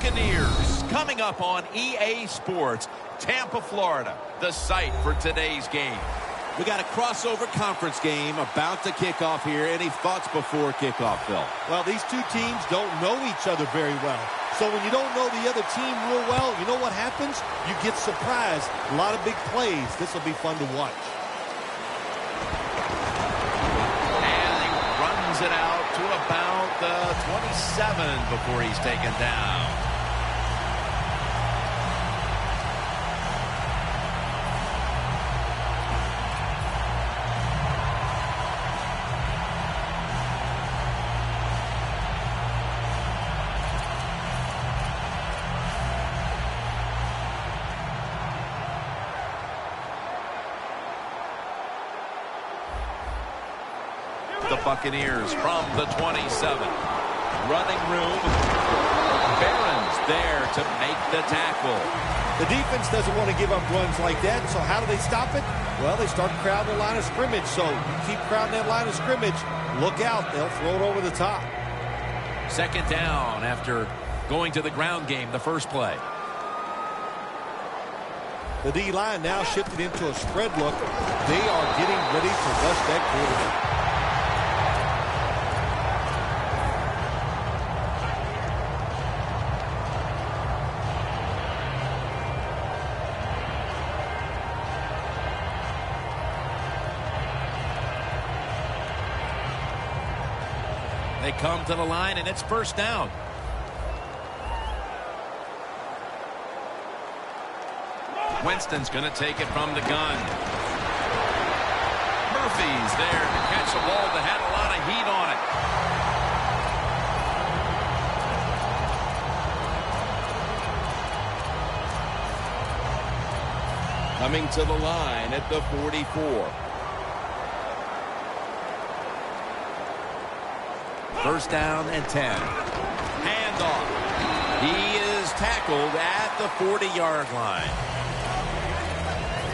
Buccaneers coming up on EA Sports, Tampa, Florida, the site for today's game. We got a crossover conference game about to kick off here. Any thoughts before kickoff, Phil? Well, these two teams don't know each other very well. So when you don't know the other team real well, you know what happens? You get surprised. A lot of big plays. This will be fun to watch. And he runs it out to about the 27 before he's taken down. The Buccaneers from the 27. Running room. Barron's there to make the tackle. The defense doesn't want to give up runs like that, so how do they stop it? Well, they start crowding the line of scrimmage, so keep crowding that line of scrimmage. Look out, they'll throw it over the top. Second down after going to the ground game the first play. The D-line now shifted into a spread look. They are getting ready to rush that quarterback. They come to the line, and it's first down. Winston's going to take it from the gun. Murphy's there to catch a ball that had a lot of heat on it. Coming to the line at the 44. First down and 10. Handoff. He is tackled at the 40-yard line.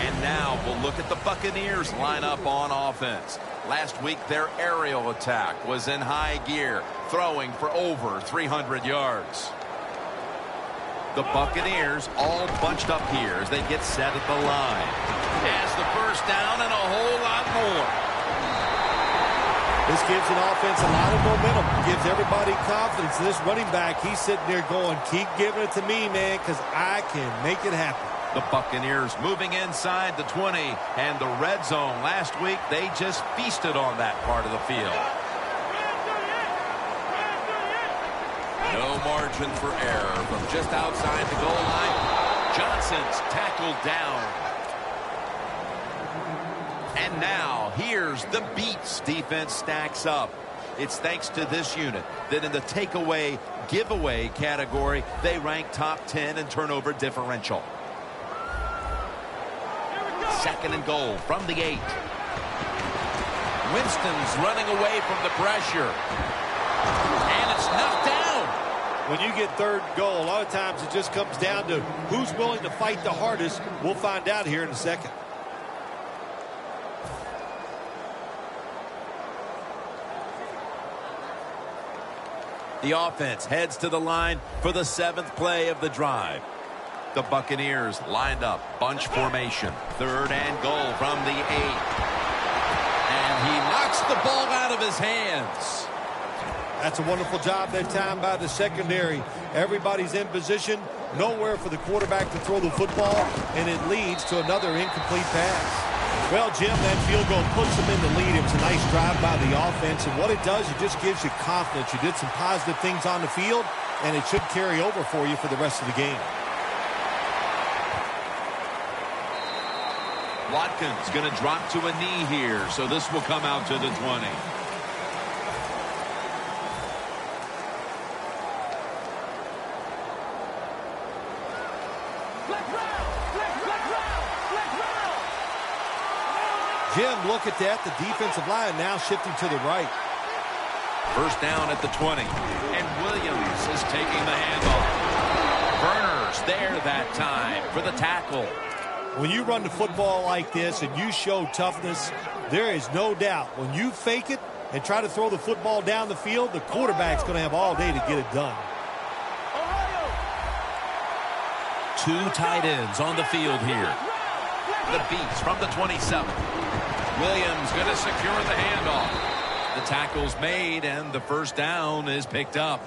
And now we'll look at the Buccaneers lineup on offense. Last week, their aerial attack was in high gear, throwing for over 300 yards. The Buccaneers all bunched up here as they get set at the line. Has the first down and a whole lot more. This gives an offense a lot of momentum. Gives everybody confidence. This running back, he's sitting there going, keep giving it to me, man, because I can make it happen. The Buccaneers moving inside the 20 and the red zone. Last week, they just feasted on that part of the field. No margin for error from just outside the goal line. Johnson's tackled down. And now, here's the beats defense stacks up. It's thanks to this unit that in the takeaway, giveaway category, they rank top 10 in turnover differential. Second and goal from the 8. Winston's running away from the pressure. And it's knocked down. When you get third goal, a lot of times it just comes down to who's willing to fight the hardest. We'll find out here in a second. The offense heads to the line for the 7th play of the drive. The Buccaneers lined up, bunch formation. Third and goal from the 8. And he knocks the ball out of his hands. That's a wonderful job that time by the secondary. Everybody's in position, nowhere for the quarterback to throw the football, and it leads to another incomplete pass. Well, Jim, that field goal puts them in the lead. It was a nice drive by the offense, and what it does, it just gives you confidence. You did some positive things on the field, and it should carry over for you for the rest of the game. Watkins going to drop to a knee here, so this will come out to the 20. Jim, look at that. The defensive line now shifting to the right. First down at the 20. And Williams is taking the handoff. Verner's there that time for the tackle. When you run the football like this and you show toughness, there is no doubt when you fake it and try to throw the football down the field, the quarterback's going to have all day to get it done. Two tight ends on the field here. The beats from the 27. Williams going to secure the handoff. The tackle's made, and the first down is picked up.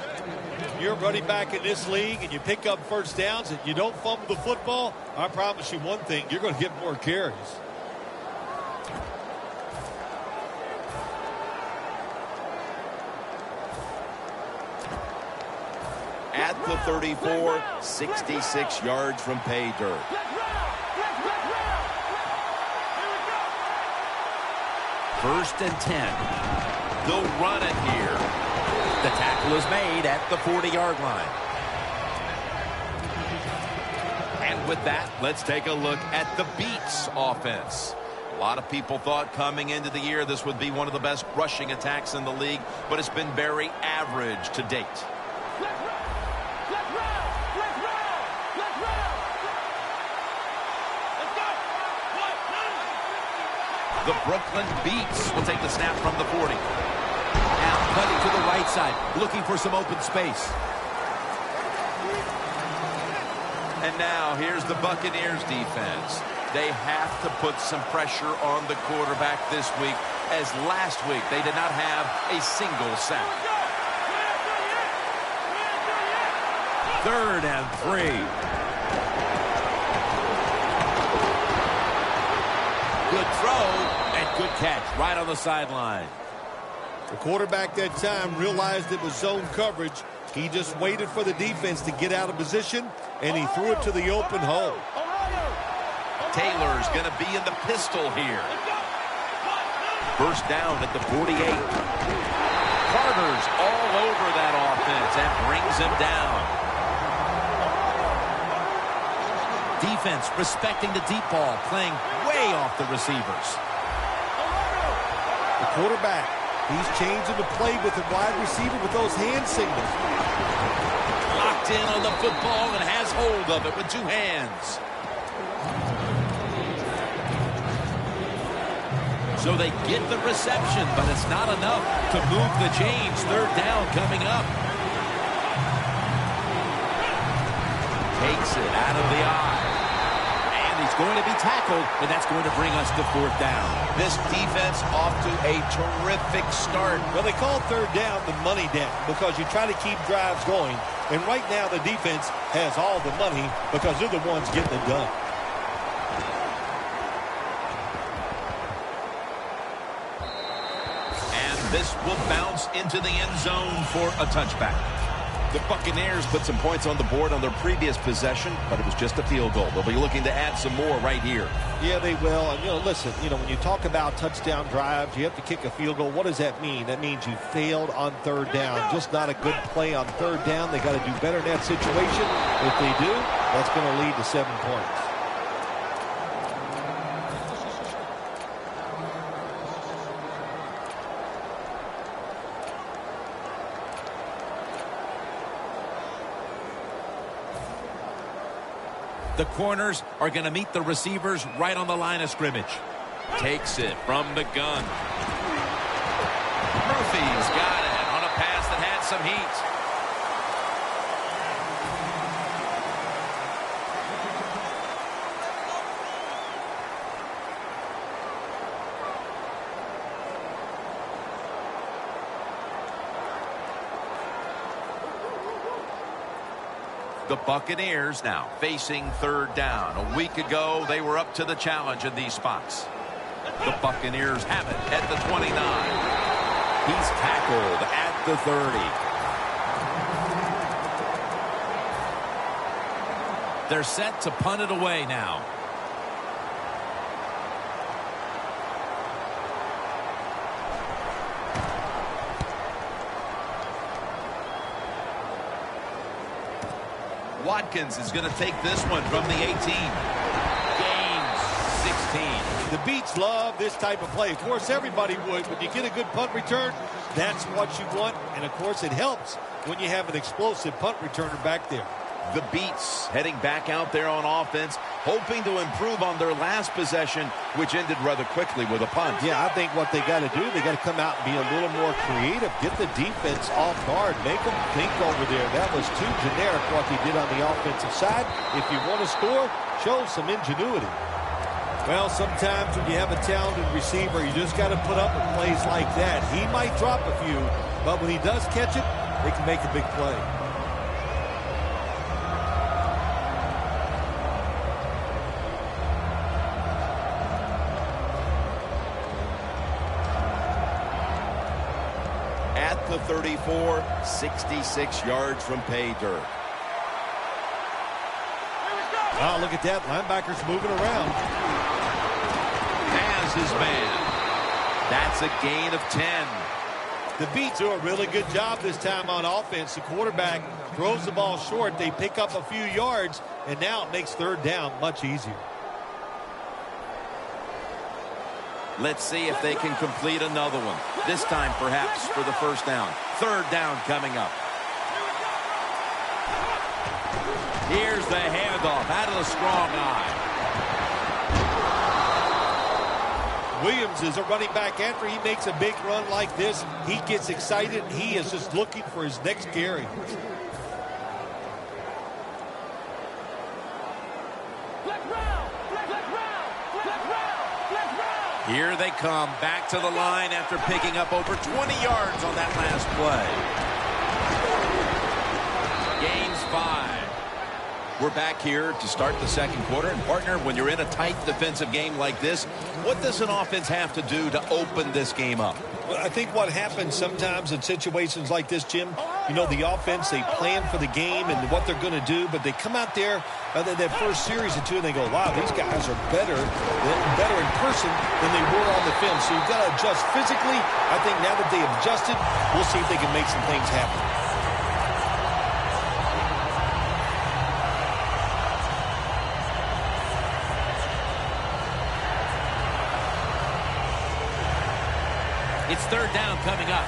You're running back in this league, and you pick up first downs, and you don't fumble the football. I promise you one thing, you're going to get more carries. At the 34, 66 yards from pay dirt. First and 10. They'll run it here. The tackle is made at the 40-yard line. And with that, let's take a look at the Beats offense. A lot of people thought coming into the year this would be one of the best rushing attacks in the league, but it's been very average to date. The Brooklyn Beats will take the snap from the 40. Now cutting to the right side, looking for some open space. And now here's the Buccaneers defense. They have to put some pressure on the quarterback this week, as last week they did not have a single sack. 3rd and 3. Good throw and good catch right on the sideline. The quarterback that time realized it was zone coverage. He just waited for the defense to get out of position, and he threw it to the open hole. Taylor's going to be in the pistol here. First down at the 48. Carter's all over that offense and brings him down. Defense respecting the deep ball, playing way off the receivers. The quarterback, he's changing the play with the wide receiver with those hand signals. Locked in on the football and has hold of it with two hands. So they get the reception, but it's not enough to move the chains. 3rd down coming up. Takes it out of the eye. He's going to be tackled, and that's going to bring us to 4th down. This defense off to a terrific start. Well, they call 3rd down the money down because you try to keep drives going. And right now the defense has all the money because they're the ones getting it done. And this will bounce into the end zone for a touchback. The Buccaneers put some points on the board on their previous possession, but it was just a field goal. They'll be looking to add some more right here. Yeah, they will. And, listen, when you talk about touchdown drives, you have to kick a field goal. What does that mean? That means you failed on 3rd down. Just not a good play on 3rd down. They got to do better in that situation. If they do, that's going to lead to 7 points. The corners are going to meet the receivers right on the line of scrimmage. Takes it from the gun. Murphy's got it on a pass that had some heat. The Buccaneers now facing 3rd down. A week ago, they were up to the challenge in these spots. The Buccaneers have it at the 29. He's tackled at the 30. They're set to punt it away now. Watkins is going to take this one from the 18. Gains 16. The Beats love this type of play. Of course, everybody would. When you get a good punt return, that's what you want. And, of course, it helps when you have an explosive punt returner back there. The Beats heading back out there on offense. hoping to improve on their last possession, which ended rather quickly with a punt. Yeah, I think what they got to do, they got to come out and be a little more creative. Get the defense off guard. Make them think over there. That was too generic what they did on the offensive side. If you want to score, show some ingenuity. Well, sometimes when you have a talented receiver, you just got to put up with plays like that. He might drop a few, but when he does catch it, they can make a big play. At the 34, 66 yards from pay dirt. Oh, look at that. Linebacker's moving around. Has his man. That's a gain of 10. The Beats do a really good job this time on offense. The quarterback throws the ball short. They pick up a few yards, and now it makes third down much easier. Let's see if they can complete another one. This time, perhaps, for the first down. Third down coming up. Here's the handoff out of the strong eye. Williams is a running back. After he makes a big run like this, he gets excited. He is just looking for his next carry. Here they come back to the line after picking up over 20 yards on that last play. Gains 5. We're back here to start the second quarter. And, partner, when you're in a tight defensive game like this, what does an offense have to do to open this game up? Well, I think what happens sometimes in situations like this, Jim, you know, the offense, they plan for the game and what they're going to do, but they come out there that first series or two and they go, wow, these guys are better in person than they were on the film. So you've got to adjust physically. I think now that they have adjusted, we'll see if they can make some things happen. It's third down coming up.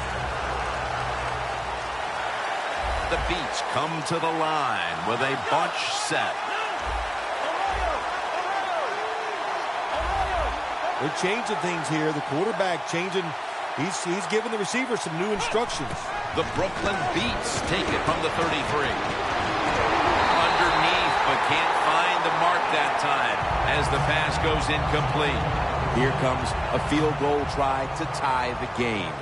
The Beats come to the line with a bunch set. They're changing things here. The quarterback changing. He's giving the receiver some new instructions. The Brooklyn Beats take it from the 33. Underneath, but can't find the mark that time as the pass goes incomplete. Here comes a field goal try to tie the game.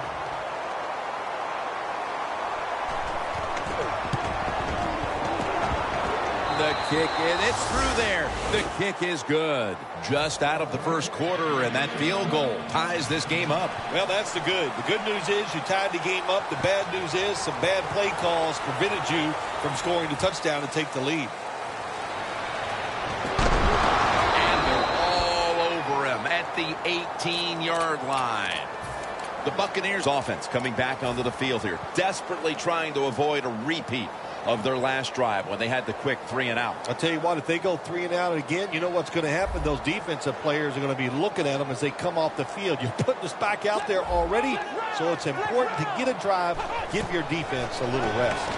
The kick, and it's through there. The kick is good. Just out of the first quarter, and that field goal ties this game up. Well, that's the good. The good news is you tied the game up. The bad news is some bad play calls prevented you from scoring the touchdown and take the lead. At the 18-yard line. The Buccaneers offense coming back onto the field here, desperately trying to avoid a repeat of their last drive when they had the quick 3-and-out. I'll tell you what, if they go 3-and-out again, you know what's going to happen. Those defensive players are going to be looking at them as they come off the field. You're putting us back out there already, so it's important to get a drive, give your defense a little rest.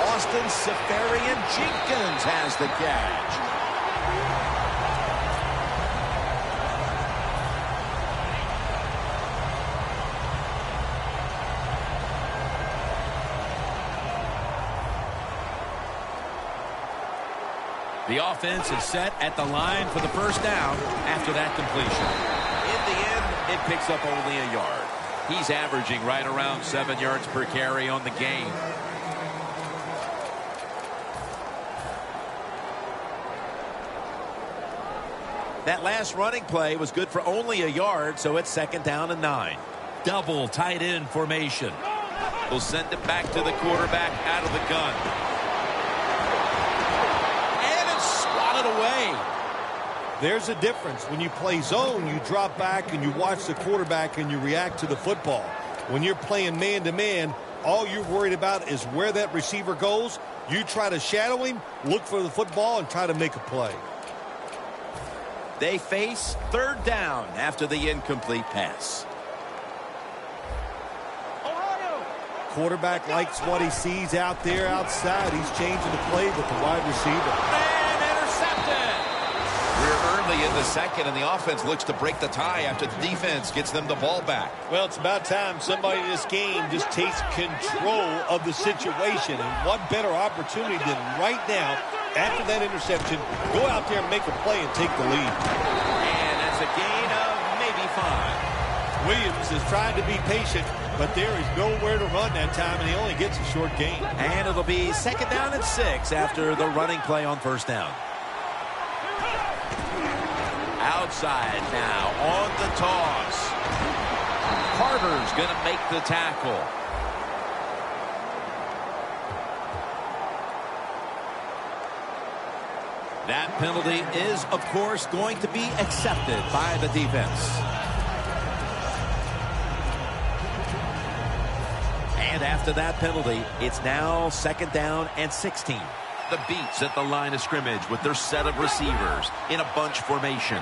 Austin Safarian Jenkins has the catch. The offense is set at the line for the first down after that completion. In the end, it picks up only a yard. He's averaging right around 7 yards per carry on the game. That last running play was good for only a yard, so it's 2nd down and 9. Double tight end formation. We'll send it back to the quarterback out of the gun. Away. There's a difference. When you play zone, you drop back and you watch the quarterback and you react to the football. When you're playing man-to-man, all you're worried about is where that receiver goes. You try to shadow him, look for the football, and try to make a play. They face third down after the incomplete pass. Quarterback likes what he sees out there outside. He's changing the play with the wide receiver. And intercepted. the second, and the offense looks to break the tie after the defense gets them the ball back. Well, it's about time somebody in this game just takes control of the situation. And what better opportunity than right now, after that interception, go out there and make a play and take the lead. And that's a gain of maybe 5. Williams is trying to be patient, but there is nowhere to run that time, and he only gets a short gain. And it'll be 2nd down and 6 after the running play on 1st down. Outside now on the toss. Carter's going to make the tackle. That penalty is, of course, going to be accepted by the defense. And after that penalty, it's now 2nd down and 16. The Beats at the line of scrimmage with their set of receivers in a bunch formation.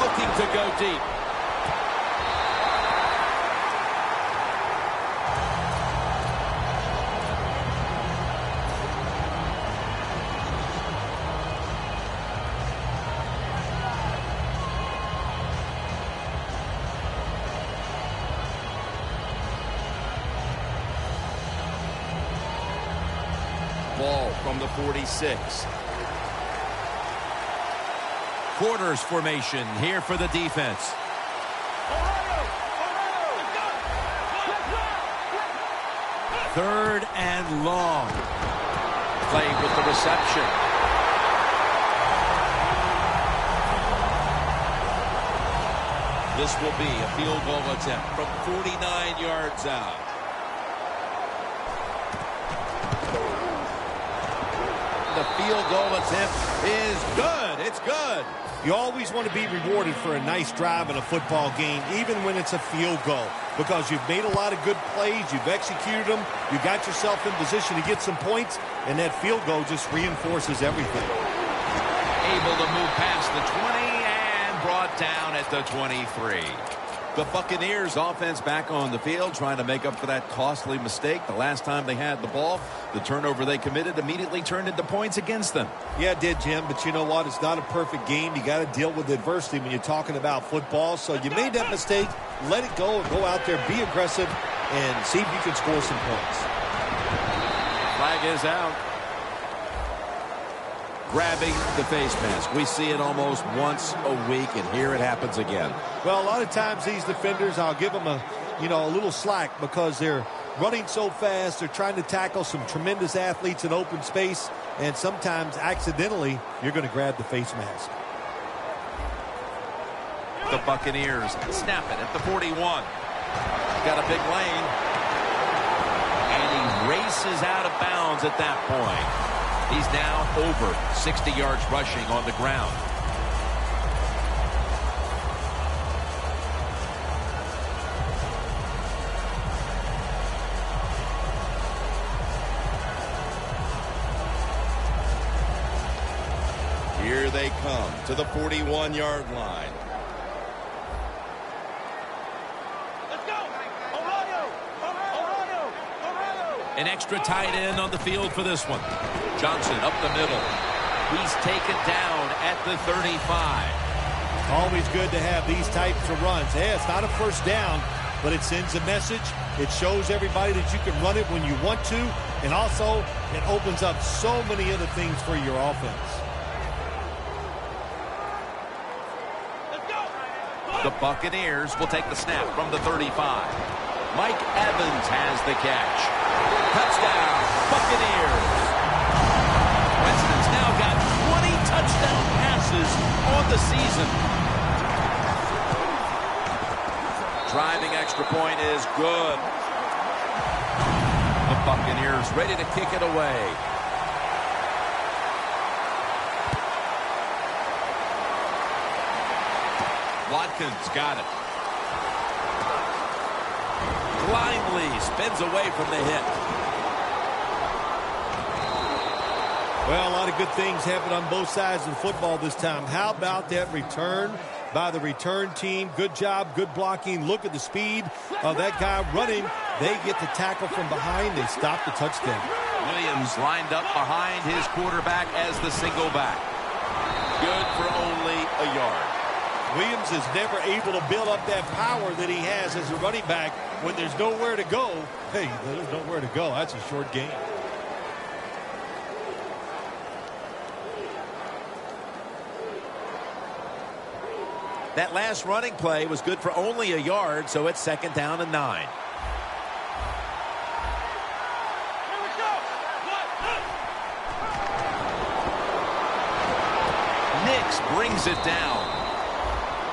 Looking to go deep. Ball from the 46. Quarters formation here for the defense. 3rd and long. Played with the reception. This will be a field goal attempt from 49 yards out. The field goal attempt is good. It's good. You always want to be rewarded for a nice drive in a football game, even when it's a field goal, because you've made a lot of good plays, you've executed them, you got yourself in position to get some points, and that field goal just reinforces everything. Able to move past the 20 and brought down at the 23. The Buccaneers offense back on the field trying to make up for that costly mistake. The last time they had the ball, the turnover they committed immediately turned into points against them. Yeah, it did, Jim, but you know what? It's not a perfect game. You got to deal with adversity when you're talking about football. So you made that mistake, let it go, and go out there, be aggressive, and see if you can score some points. Flag is out. Grabbing the face mask. We see it almost once a week, and here it happens again. Well, a lot of times these defenders, I'll give them a little slack because they're running so fast. They're trying to tackle some tremendous athletes in open space, and sometimes accidentally you're going to grab the face mask. The Buccaneers snap it at the 41. Got a big lane. And he races out of bounds at that point. He's now over 60 yards rushing on the ground. Here they come to the 41-yard line. An extra tight end on the field for this one. Johnson up the middle. He's taken down at the 35. Always good to have these types of runs. Yeah, it's not a first down, but it sends a message. It shows everybody that you can run it when you want to, and also it opens up so many other things for your offense. The Buccaneers will take the snap from the 35. Mike Evans has the catch. Touchdown, Buccaneers. Preston's now got 20 touchdown passes on the season. Driving extra point is good. The Buccaneers ready to kick it away. Watkins got it. Blindly spins away from the hit. Well, a lot of good things happen on both sides of the football this time. How about that return by the return team? Good job, good blocking. Look at the speed of that guy running. They get the tackle from behind. They stop the touchdown. Williams lined up behind his quarterback as the single back. Good for only a yard. Williams is never able to build up that power that he has as a running back when there's nowhere to go. Hey, there's nowhere to go. That's a short game. That last running play was good for only a yard, so it's 2nd down and 9. Nix brings it down.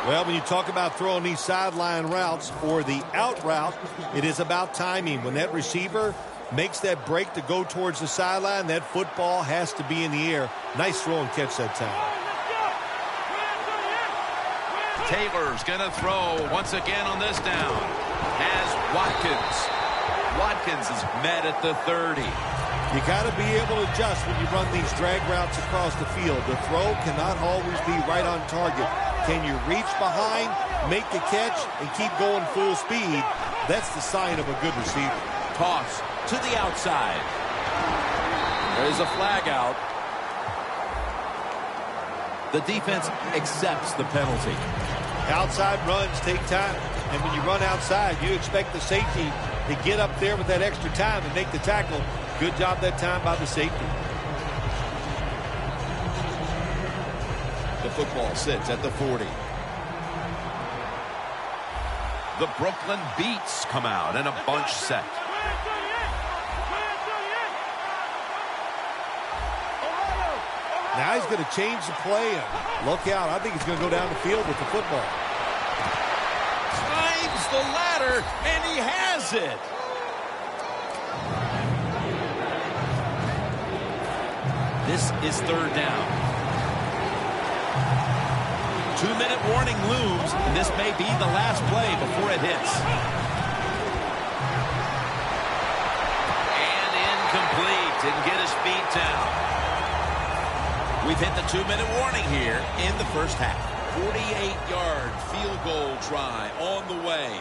Well, when you talk about throwing these sideline routes or the out route, it is about timing. When that receiver makes that break to go towards the sideline, that football has to be in the air. Nice throw and catch that time. Taylor's going to throw once again on this down. Has Watkins. Watkins is met at the 30. You got to be able to adjust when you run these drag routes across the field. The throw cannot always be right on target. Can you reach behind, make the catch, and keep going full speed? That's the sign of a good receiver. Toss to the outside. There's a flag out. The defense accepts the penalty. Outside runs take time. And when you run outside, you expect the safety to get up there with that extra time and make the tackle. Good job that time by the safety. The football sits at the 40. The Brooklyn Beats come out in a bunch set. Now he's going to change the play. And look out. I think he's going to go down the field with the football. Climbs the ladder, and he has it. This is 3rd down. 2-minute warning looms, and this may be the last play before it hits. And incomplete. Didn't get his feet down. We've hit the 2-minute warning here in the first half. 48-yard field goal try on the way.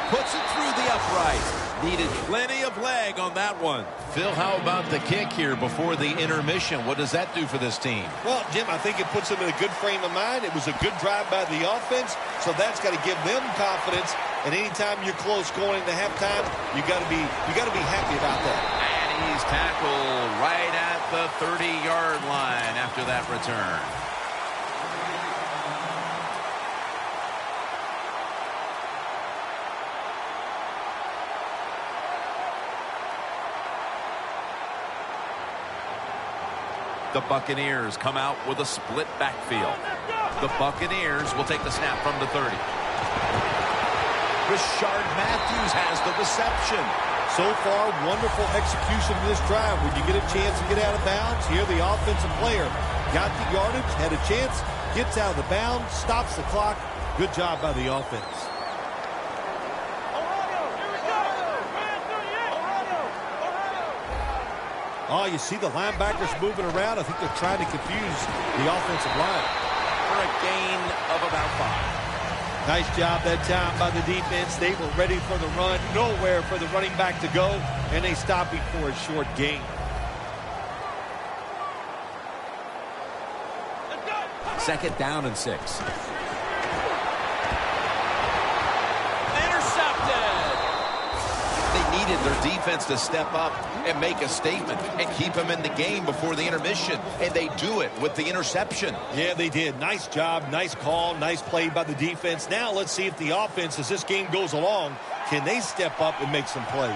Puts it through the upright. Needed plenty of leg on that one. Phil, how about the kick here before the intermission? What does that do for this team? Well, Jim, I think it puts them in a good frame of mind. It was a good drive by the offense, so that's got to give them confidence. And anytime you're close going into halftime, you got to be happy about that. And he's tackled right at the 30-yard line after that return. The Buccaneers come out with a split backfield. The Buccaneers will take the snap from the 30. Rashard Matthews has the reception. So far, wonderful execution of this drive. When you get a chance to get out of bounds, here the offensive player got the yardage, had a chance, gets out of the bounds, stops the clock. Good job by the offense. Oh, you see the linebackers moving around. I think they're trying to confuse the offensive line. For a gain of about 5. Nice job that time by the defense. They were ready for the run. Nowhere for the running back to go. And they stopped before a short gain. Second down and 6. Needed their defense to step up and make a statement and keep them in the game before the intermission, and they do it with the interception. Yeah, they did. Nice job, nice call, nice play by the defense. Now let's see if the offense, as this game goes along, can they step up and make some plays.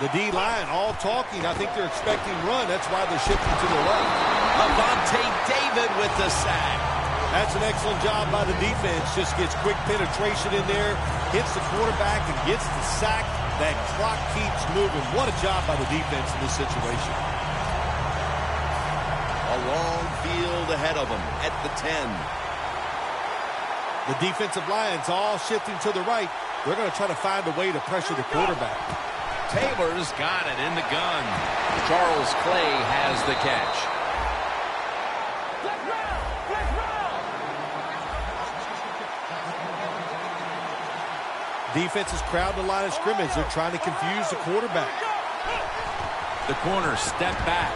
The D-line all talking. I think they're expecting run. That's why they're shifting to the left. Avonte David with the sack. That's an excellent job by the defense. Just gets quick penetration in there, hits the quarterback, and gets the sack. That clock keeps moving. What a job by the defense in this situation. A long field ahead of them at the 10. The defensive line's all shifting to the right. They're going to try to find a way to pressure the quarterback. Taylor's got it in the gun. Charles Clay has the catch. Defense is crowding the line of scrimmage. They're trying to confuse the quarterback. The corner step back.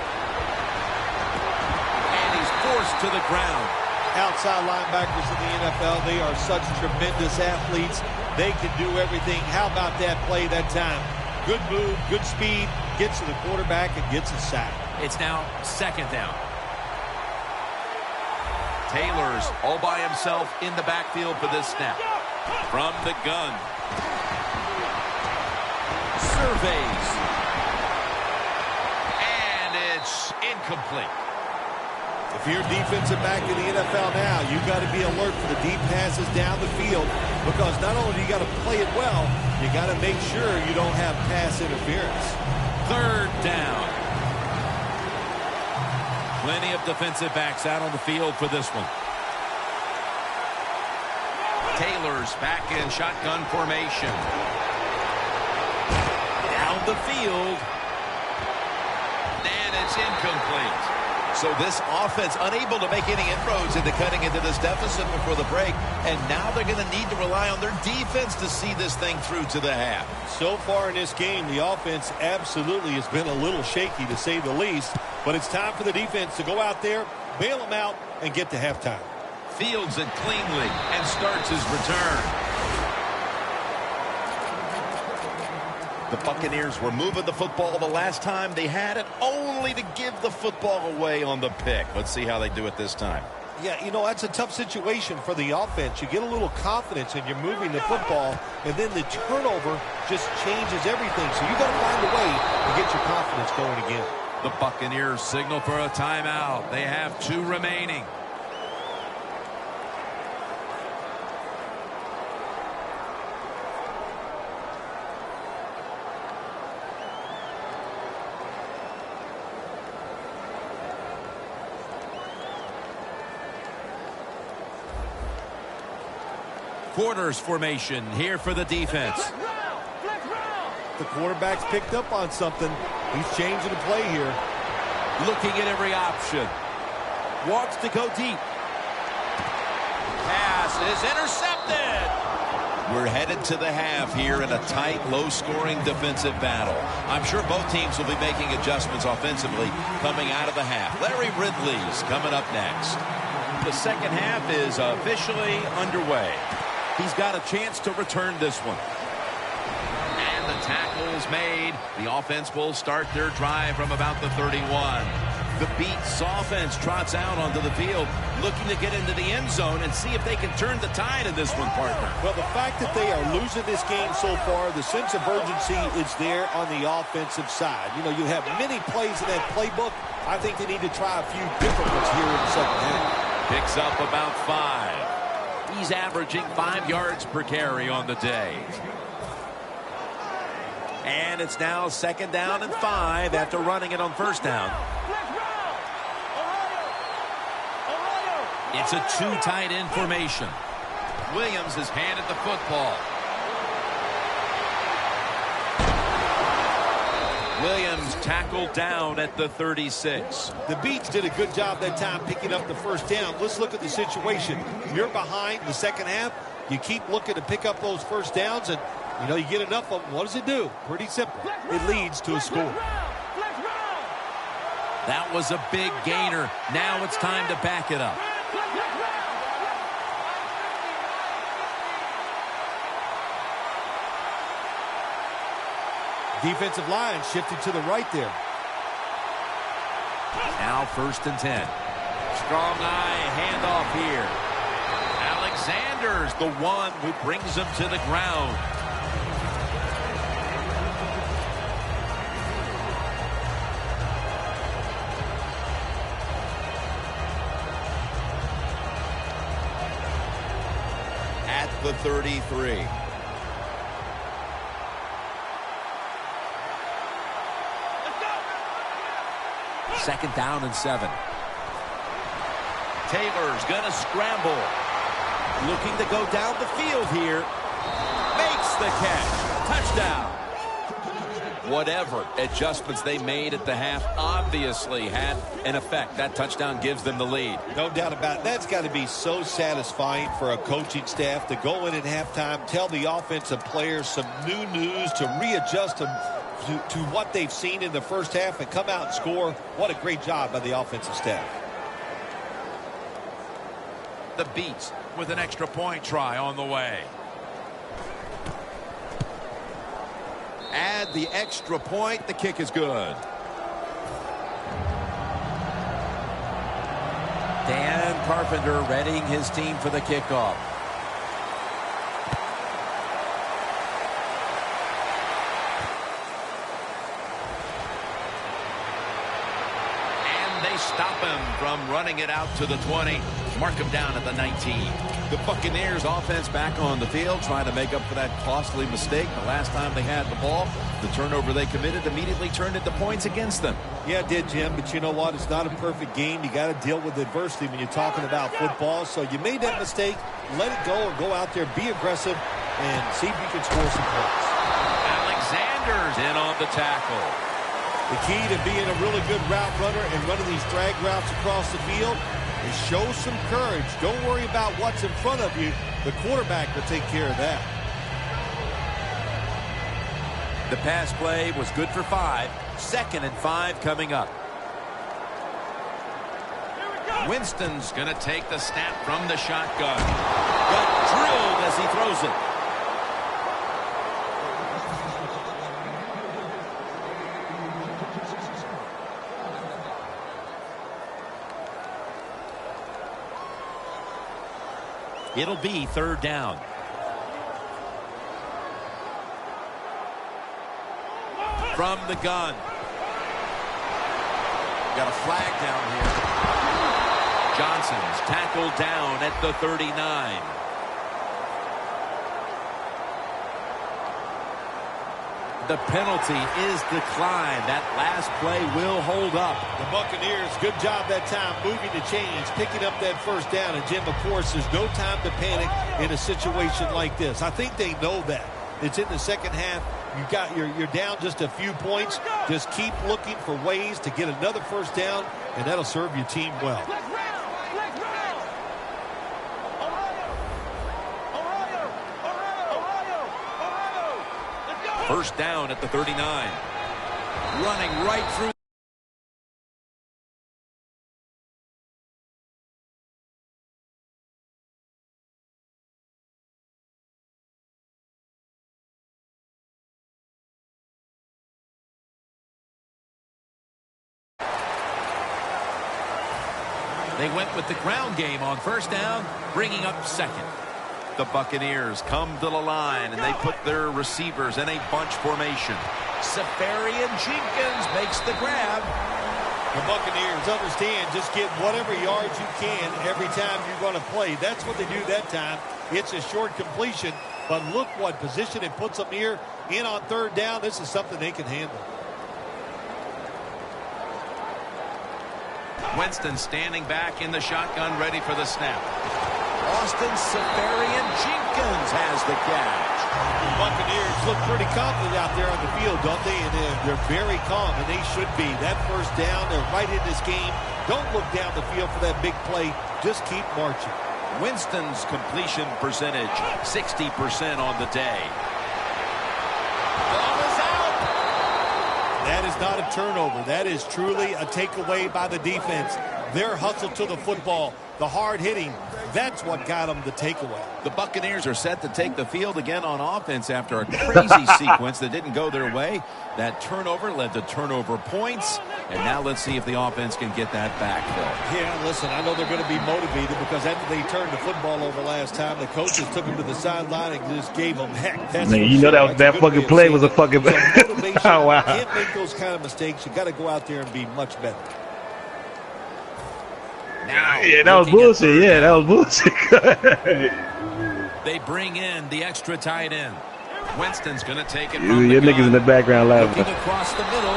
And he's forced to the ground. Outside linebackers in the NFL, they are such tremendous athletes. They can do everything. How about that play that time? Good move, good speed, gets to the quarterback and gets a sack. It's now second down. Taylor's all by himself in the backfield for this snap. From the gun. Surveys. And it's incomplete. If you're defensive back in the NFL now, you've got to be alert for the deep passes down the field, because not only do you got to play it well, you got to make sure you don't have pass interference. Third down. Plenty of defensive backs out on the field for this one. Taylor's back in shotgun formation. Down the field. And it's incomplete. So this offense unable to make any inroads into cutting into this deficit before the break. And now they're going to need to rely on their defense to see this thing through to the half. So far in this game, the offense absolutely has been a little shaky, to say the least. But it's time for the defense to go out there, bail them out, and get to halftime. Fields it cleanly and starts his return. The Buccaneers were moving the football the last time they had it, only to give the football away on the pick. Let's see how they do it this time. Yeah, you know, that's a tough situation for the offense. You get a little confidence and you're moving the football, and then the turnover just changes everything. So you got to find a way to get your confidence going again. The Buccaneers signal for a timeout. They have 2 remaining. Quarters formation here for the defense. The quarterback's picked up on something. He's changing the play here. Looking at every option. Wants to go deep. Pass is intercepted. We're headed to the half here in a tight, low-scoring defensive battle. I'm sure both teams will be making adjustments offensively coming out of the half. Larry Ridley's coming up next. The second half is officially underway. He's got a chance to return this one. And the tackle's made. The offense will start their drive from about the 31. The Beats offense trots out onto the field, looking to get into the end zone and see if they can turn the tide in this one, partner. Well, the fact that they are losing this game so far, the sense of urgency is there on the offensive side. You know, you have many plays in that playbook. I think they need to try a few different ones here in the second half. Picks up about 5. He's averaging 5 yards per carry on the day. And it's now second down and 5 after running it on first down. It's a 2 tight end formation. Williams has handed the football. Williams tackled down at the 36. The Beats did a good job that time picking up the first down. Let's look at the situation. You're behind the second half. You keep looking to pick up those first downs, and, you know, you get enough of them. What does it do? Pretty simple. It leads to a score. That was a big gainer. Now it's time to back it up. Defensive line shifted to the right there. Now first and 10. Strong eye handoff here. Alexander's the one who brings him to the ground. At the 33. Second down and 7. Taylor's going to scramble. Looking to go down the field here. Makes the catch. Touchdown. Whatever adjustments they made at the half obviously had an effect. That touchdown gives them the lead. No doubt about it. That's got to be so satisfying for a coaching staff to go in at halftime, tell the offensive players some new news to readjust them to what they've seen in the first half and come out and score. What a great job by the offensive staff. The Beats with an extra point try on the way. Add the extra point. The kick is good. Dan Carpenter readying his team for the kickoff. And they stop him from running it out to the 20. Mark him down at the 19. The Buccaneers offense back on the field trying to make up for that costly mistake. The last time they had the ball, the turnover they committed immediately turned into points against them. Yeah, it did, Jim, but you know what? It's not a perfect game. You got to deal with adversity when you're talking about football. So you made that mistake, let it go, or go out there, be aggressive, and see if you can score some points. Alexander's in on the tackle. The key to being a really good route runner and running these drag routes across the field is show some courage. Don't worry about what's in front of you. The quarterback will take care of that. The pass play was good for 5. 2nd and 5 coming up. Winston's going to take the snap from the shotgun. Got drilled as he throws it. It'll be 3rd down. From the gun. Got a flag down here. Johnson's tackled down at the 39. The penalty is declined. That last play will hold up. The Buccaneers, good job that time moving the chains, picking up that first down. And, Jim, of course, there's no time to panic in a situation like this. I think they know that. It's in the second half. You're down just a few points. Just keep looking for ways to get another first down, and that'll serve your team well. First down at the 39. Running right through. They went with the ground game on first down, bringing up 2nd. The Buccaneers come to the line, and they put their receivers in a bunch formation. Safarian Jenkins makes the grab. The Buccaneers understand just get whatever yards you can every time you're going to play. That's what they do that time. It's a short completion, but look what position it puts them here in on 3rd down. This is something they can handle. Winston standing back in the shotgun, ready for the snap. Austin Safarian Jenkins has the catch. The Buccaneers look pretty confident out there on the field, don't they? And they're very calm, and they should be. That first down, they're right in this game. Don't look down the field for that big play. Just keep marching. Winston's completion percentage, 60% on the day. Ball is out. That is not a turnover. That is truly a takeaway by the defense. Their hustle to the football, the hard hitting, that's what got them the takeaway. The Buccaneers are set to take the field again on offense after a crazy sequence that didn't go their way. That turnover led to turnover points. And now let's see if the offense can get that back, Phil. Yeah, listen, I know they're going to be motivated because after they turned the football over last time, the coaches took them to the sideline and just gave them heck. That's man, you know that fucking play was a fucking... Oh, wow. You can't make those kind of mistakes. You got to go out there and be much better. Now, yeah, that was bullshit. Yeah, that was bullshit. they bring in the extra tight end. Winston's going to take it from Your the niggas gun. in the background laughing. Looking across the middle,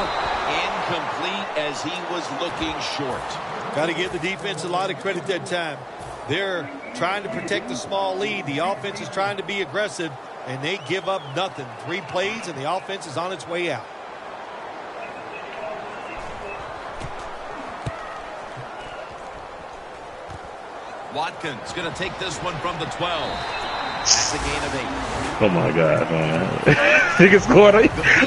incomplete as he was looking short. Got to give the defense a lot of credit that time. They're trying to protect the small lead. The offense is trying to be aggressive, and they give up nothing. 3 plays, and the offense is on its way out. Watkins going to take this one from the 12. That's a gain of 8. Oh my God, man. Nigga scored.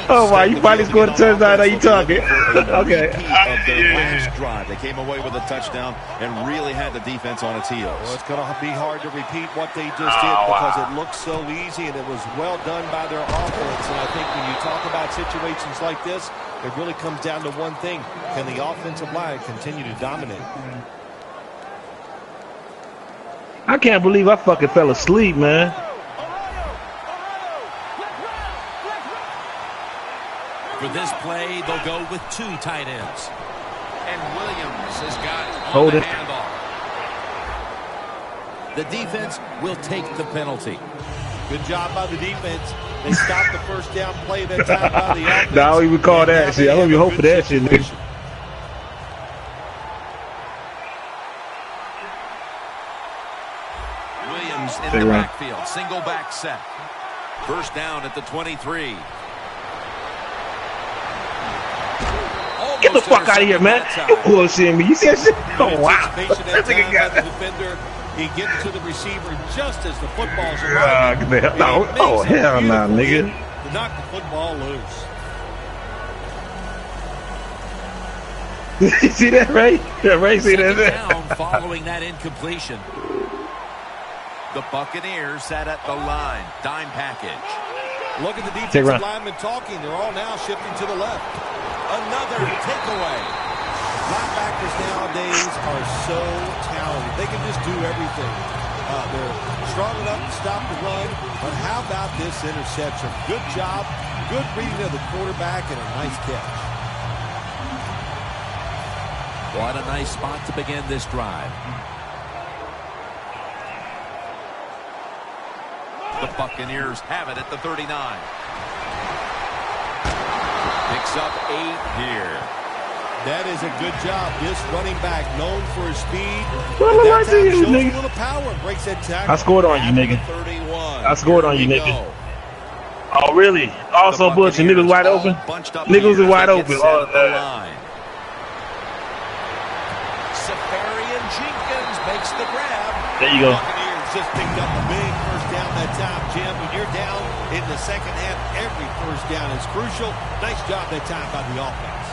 Oh my, you finally scored a touchdown. Are you talking? Okay. Of their last drive. They came away with a touchdown and really had the defense on its heels. Well, it's going to be hard to repeat what they just did because it looked so easy and it was well done by their offense. And I think when you talk about situations like this, it really comes down to one thing. Can the offensive line continue to dominate? I can't believe I fucking fell asleep, man. For this play, they'll go with 2 tight ends. And Williams has got on Hold the it. handoff. The defense will take the penalty. Good job by the defense. They stopped the first down play that time by the offense. Nah, I don't even call that shit. I don't even hope for that shit, nigga. Williams in the backfield. Single back set. First down at the 23. Get the fuck out of here, man. You bullshitting me. You see that shit? Oh, wow. That nigga got the defender. He gets to the receiver just as the football's arriving. Oh, hell no, nigga. To knock the football loose. You see that, Ray? Yeah, Ray, see that? Down following that incompletion. The Buccaneers sat at the line. Dime package. Look at the defensive linemen talking. They're all now shifting to the left. Another takeaway. Linebackers nowadays are so talented. They can just do everything. They're strong enough to stop the run. But how about this interception? Good job. Good reading of the quarterback and a nice catch. What a nice spot to begin this drive. The Buccaneers have it at the 39. Picks up 8 here. That is a good job. This running back, known for his speed. Well, I that time you, shows nigga. a little power and breaks that tackle. I scored on you, nigga. 31. I scored on you, nigga. Oh, really? Also, Bush, and niggas wide open? Niggas are wide open. Oh, Safarian Jenkins makes the grab. there you go. Buccaneers just picked up a big first down that time, Jim. When you're down in the second half, every first down is crucial. Nice job that time by the offense.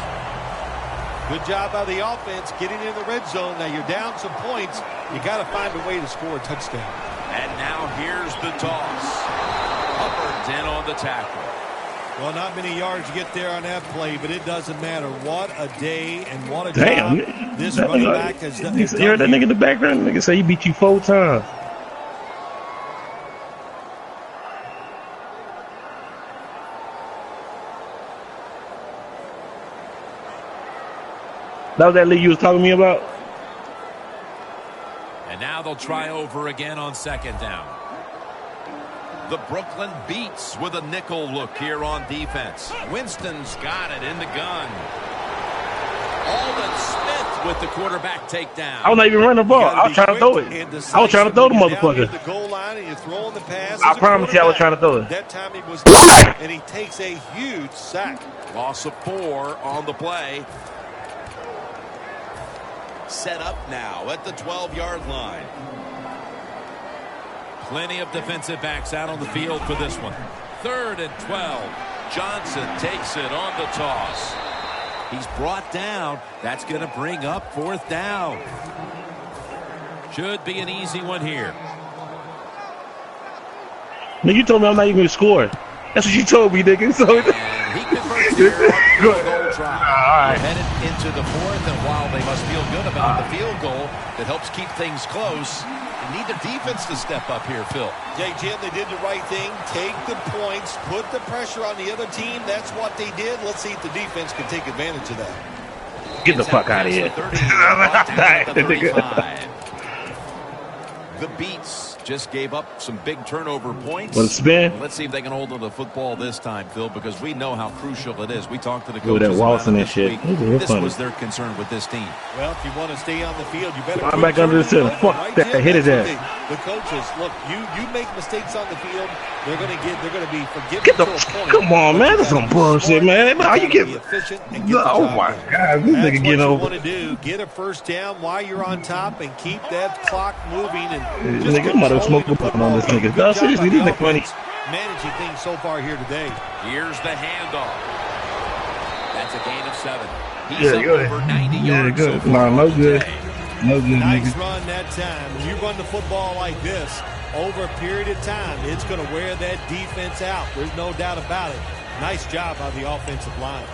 Good job by the offense getting in the red zone. Now you're down some points. You got to find a way to score a touchdown. And now here's the toss. Hubbard's in on the tackle. Well, not many yards to get there on that play, but it doesn't matter. What a day and what a Damn, job this running back has done. You heard that nigga in the background? Nigga say he beat you 4 times. That was that league you was talking to me about? And now they'll try over again on second down. The Brooklyn beats with a nickel look here on defense. Winston's got it in the gun. Alden Smith with the quarterback takedown. I was not even running the ball. I was trying to throw it. I was trying to throw the motherfucker. The goal line and you're throwing the pass. I promise you I was trying to throw it. That time he was and he takes a huge sack. Loss of 4 on the play. Set up now at the 12-yard line. Plenty of defensive backs out on the field for this one. 3rd and 12. Johnson takes it on the toss. He's brought down. That's going to bring up 4th down. Should be an easy one here. Nigga, you told me I'm not even going to score. That's what you told me, nigga. So And he converts here on the field goal drive. Right. We're headed into the 4th, and while they must feel good about the field goal that helps keep things close, they need the defense to step up here, Phil. Yeah, Jim, they did the right thing. Take the points, put the pressure on the other team. That's what they did. Let's see if the defense can take advantage of that. Get the fuck out of here. The Beats just gave up some big turnover points. Well, spin. Let's see if they can hold on to the football this time, Phil, because we know how crucial it is. We talked to the Look at coaches that about Watson it and this shit. week. This Funny. was their concern with this team. Well, if you want to stay on the field, you better. I'm back under the center. Fuck right, that. Jim? Hit his That's ass. what the coaches, look, you make mistakes on the field, they're going to be forgiven Get the to a point. come on, man. That's some bullshit, man. How you get? Efficient and get the Oh job my done. God, this That's nigga what get you over. want to do. Get a first down while you're on top and keep that clock moving. And just Nigga, I'm about to smoke the button on this nigga. Good No, job seriously, by this the nigga funny. offense managing things so far here today. Here's the handoff. That's a gain of 7. He's Yeah, up good. over 90 Yeah, yards good. so far No on the good. day. No good, Nice nigga. run that time. When you run the football like this over a period of time, it's going to wear that defense out. There's no doubt about it. Nice job by the offensive line.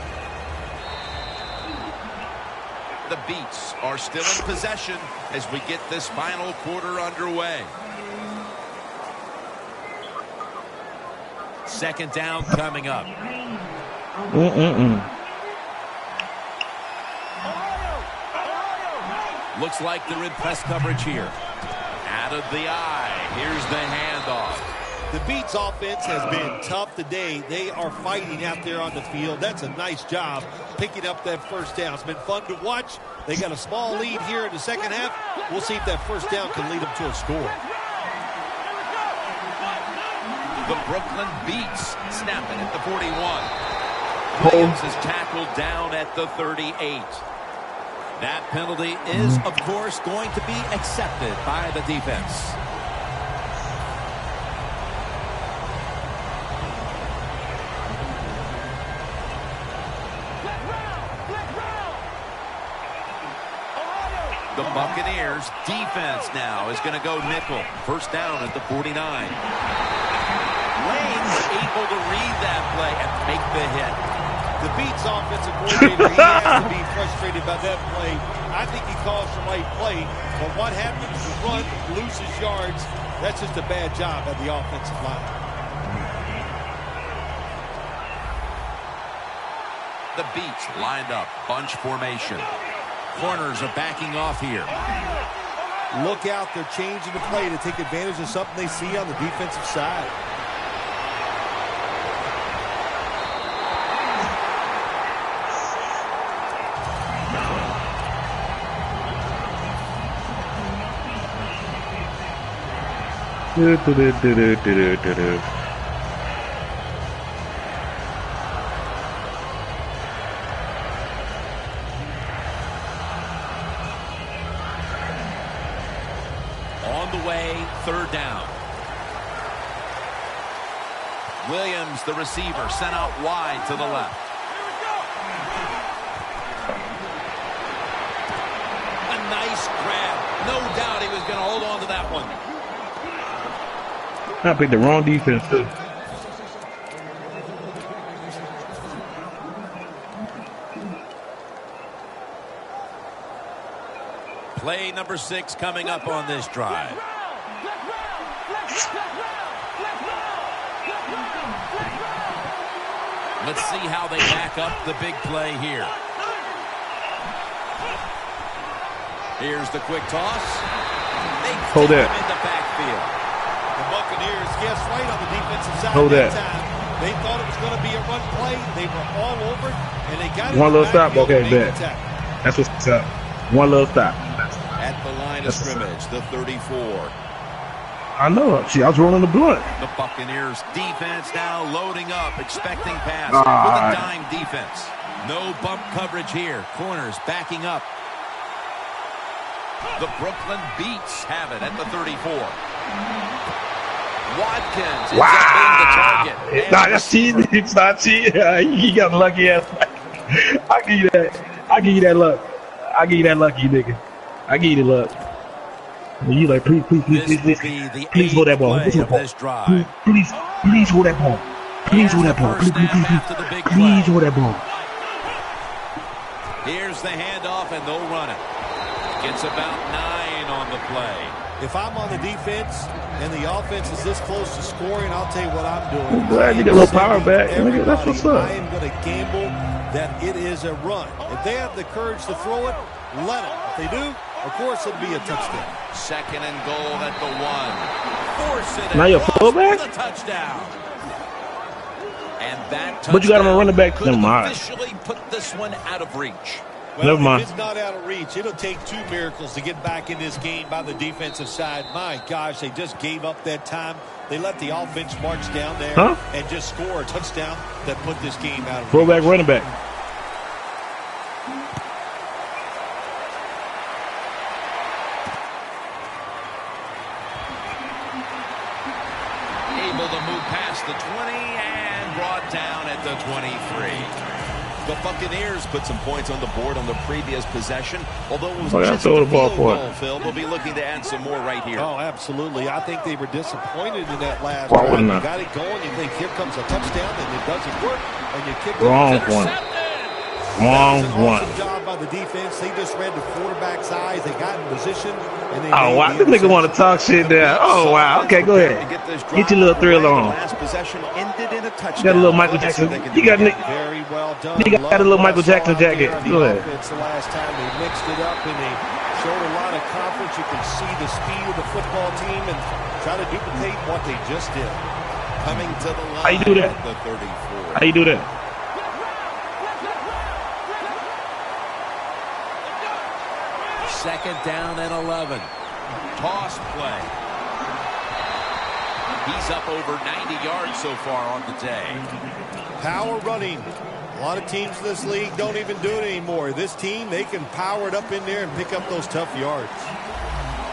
The Beats are still in possession as we get this final quarter underway. Second down coming up. Looks like they're in press coverage here. Out of the eye. Here's the handoff. The Beats offense has been tough today. They are fighting out there on the field. That's a nice job picking up that first down. It's been fun to watch. They got a small lead here in the second half. We'll see if that first down can lead them to a score. The Brooklyn Beats snapping at the 41. Williams is tackled down at the 38. That penalty is, of course, going to be accepted by the defense. The Buccaneers defense now is going to go nickel. First down at the 49. Lane's able to read that play and make the hit. The Beats offensive coordinator, he has to be frustrated by that play. I think he calls the right play, but what happens? The run loses yards. That's just a bad job at the offensive line. The Beats lined up, bunch formation. Corners are backing off here. Look out, they're changing the play to take advantage of something they see on the defensive side. On the way, third down. Williams, the receiver, sent out wide to the left. A nice grab. No doubt he was going to hold on to that one. I picked the wrong defense, too. Play number 6 coming up on this drive. Let's see how they back up the big play here. Here's the quick toss. They Hold take that. him in the backfield. The Buccaneers guessed right on the defensive side Hold that that. time. They thought it was going to be a run play. They were all over it, and they got it. One in the little stop. backfield Okay, and made bet. the tackle. That's what's up. One little stop. At the line of scrimmage, the 34. I know. See, I was rolling the blunt. The Buccaneers defense now loading up, expecting pass All with a right. dime defense. No bump coverage here. Corners backing up. The Brooklyn Beats have it at the 34. Watkins ends up being the target. It's not that's cheating. It's not cheating. He got lucky ass. I give you that. I give you that luck. I give you that lucky nigga. I give you the luck. You like please hold that ball. Play of this drive. Please hold that ball. Please hold that ball. Please hold that ball. Here's the handoff, and they'll run it. Gets about 9 on the play. If I'm on the defense and the offense is this close to scoring, I'll tell you what I'm doing. Glad you get a little power back. Nigga, that's what's up. I am going to gamble that it is a run. If they have the courage to throw it, let them. If they do, Of course it'll be a touchdown. Second and goal at the 1. Force it. Now you're fullback? For the touchdown. And that But you got him a running back. could Never have mind. officially put this one out of reach. Well, Never mind. if it's not out of reach, it'll take 2 miracles to get back in this game by the defensive side. My gosh, they just gave up that time. They let the offense march down there and just score a touchdown that put this game out of reach. Fullback, running back. Able to move past the 20 and brought down at the 23. The Buccaneers put some points on the board on the previous possession. Although it was just throw a the ball field for it. goal, Phil, they'll be looking to add some more right here. Oh, absolutely. I think they were disappointed in that last Why drive. wouldn't You I? got it going. You think, here comes a touchdown, and it doesn't work. And you kick Wrong it. one. That Wrong was an one. awesome job by the defense. They just read the quarterback's eyes. They got in position. And they Oh, made wow. the This nigga want to talk shit there. Oh, wow. Okay, go ahead. Get your little thrill on. Last possession ended in a touchdown. You got a little Michael Jackson. You got Very well done. You got a little Michael Jackson jacket. Go ahead. The last time they mixed it up and they showed a lot of confidence. You can see the speed of the football team and try to duplicate what they just did. Coming to the line. How you do that? At the 34. How you do that? Second down and 11. Toss play. He's up over 90 yards so far on the day. Power running. A lot of teams in this league don't even do it anymore. This team, they can power it up in there and pick up those tough yards.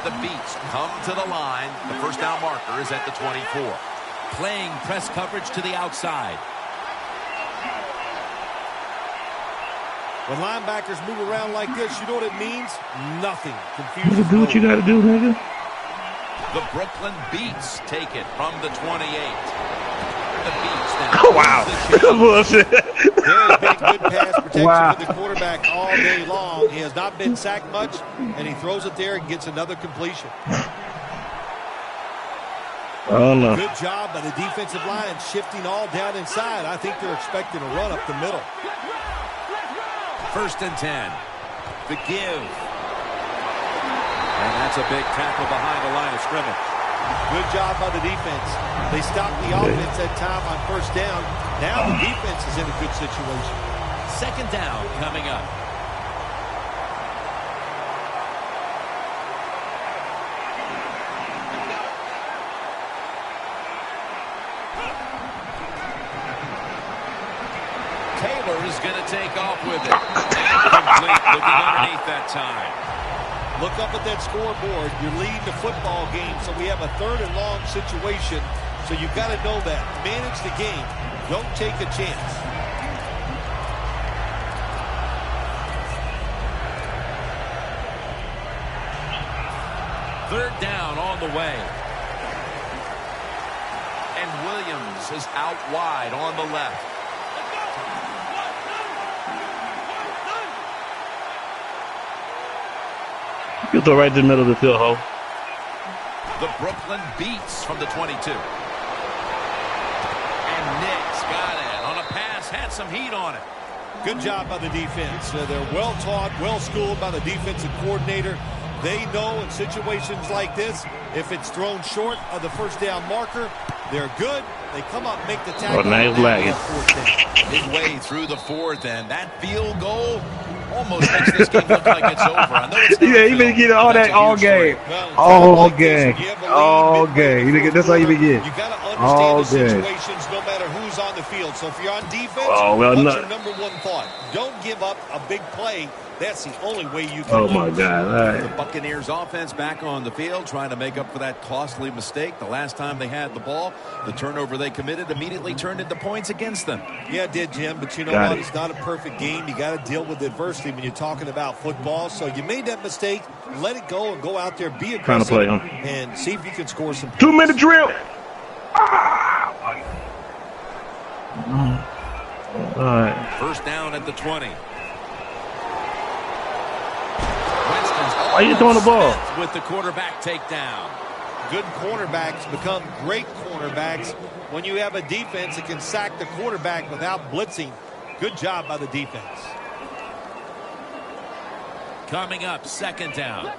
The Beats come to the line. The first down marker is at the 24. Playing press coverage to the outside. When linebackers move around like this, you know what it means? Nothing. You Confusion. do what you got to do, nigga. The Brooklyn Beats take it from the 28. The Beats now. Oh, wow. Bullshit. Very big, good pass protection Wow. for the quarterback all day long. He has not been sacked much, and he throws it there and gets another completion. Oh, no. Good job by the defensive line shifting all down inside. I think they're expecting a run up the middle. First and 10. The give. And that's a big tackle behind the line of scrimmage. Good job by the defense. They stopped the offense that time on first down. Now the defense is in a good situation. Second down coming up. Taylor is going to take off with it. Complete, looking underneath that time. Look up at that scoreboard. You're leading the football game, so we have a third and long situation. So you've got to know that. Manage the game. Don't take a chance. Third down on the way. And Williams is out wide on the left. You throw right in the middle of the field hole. The Brooklyn Beats from the 22. And Nick's got it on a pass, had some heat on it. Good job by the defense. They're well taught, well schooled by the defensive coordinator. They know in situations like this, if it's thrown short of the first down marker, they're good. They come up, make the tackle. Oh, now he's lagging. Midway through the fourth, and that field goal almost makes this game look like it's over. I know it's not, Yeah, you been getting all that all game. All game. All game. That's how you been getting. You got to All understand the game. situations no matter who's on the field. So if you're on defense, Oh, well, what's no. your number one thought? Don't give up a big play. That's the only way you can Oh, lose. my God. All The right. Buccaneers offense back on the field trying to make up for that costly mistake the last time they had the ball. The turnover they committed immediately turned into points against them. Yeah, it did, Jim. But you know Got what? it. It's not a perfect game. You got to deal with adversity when you're talking about football. So you made that mistake. Let it go and go out there, be aggressive, Trying to play, huh? and see if you can score some points. 2-minute drill. All right. First down at the 20. Why you throwing the ball? Smith with the quarterback takedown. Good cornerbacks become great cornerbacks when you have a defense that can sack the quarterback without blitzing. Good job by the defense. Coming up, second down.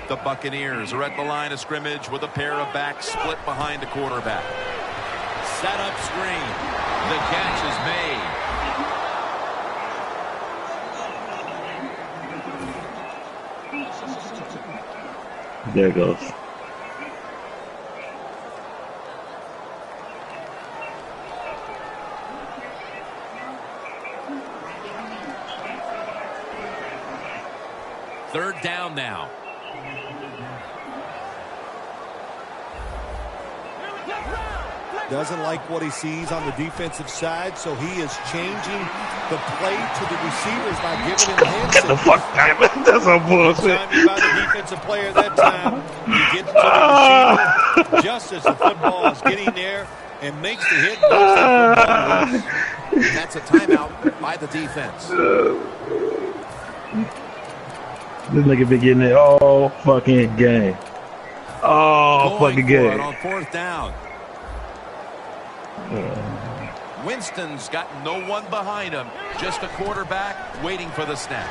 The Buccaneers are at the line of scrimmage with a pair of backs split behind the quarterback. Set up screen. The catch is made. There it goes. Third down now. Doesn't like what he sees on the defensive side, so he is changing the play to the receivers by giving him hands. Get the fuck out of it. That's some bullshit. Time by the defensive player that time. You get to the receiver just as the football is getting there and makes the hit. That's a timeout by the defense. This nigga been getting it all fucking game. All fucking game. On fourth down. Winston's got no one behind him. Just a quarterback waiting for the snap.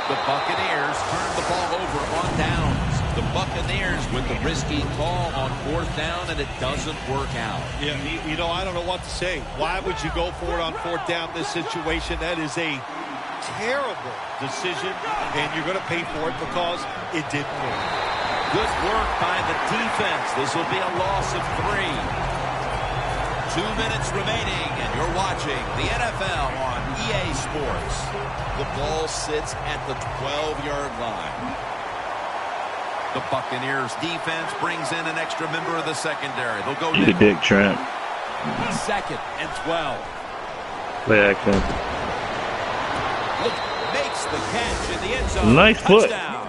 The Buccaneers turn the ball over on downs. The Buccaneers with the risky call on fourth down, and it doesn't work out. Yeah, you know, I don't know what to say. Why would you go for it on fourth down in this situation? That is a terrible decision, and you're going to pay for it because it didn't work. Good work by the defense. This will be a loss of 3. 2 minutes remaining, and you're watching the NFL on EA Sports. The ball sits at the 12-yard line. The Buccaneers defense brings in an extra member of the secondary. They'll go You the dick tramp. Second and 12. Play action. Makes the catch in the end zone. Nice foot. Touchdown.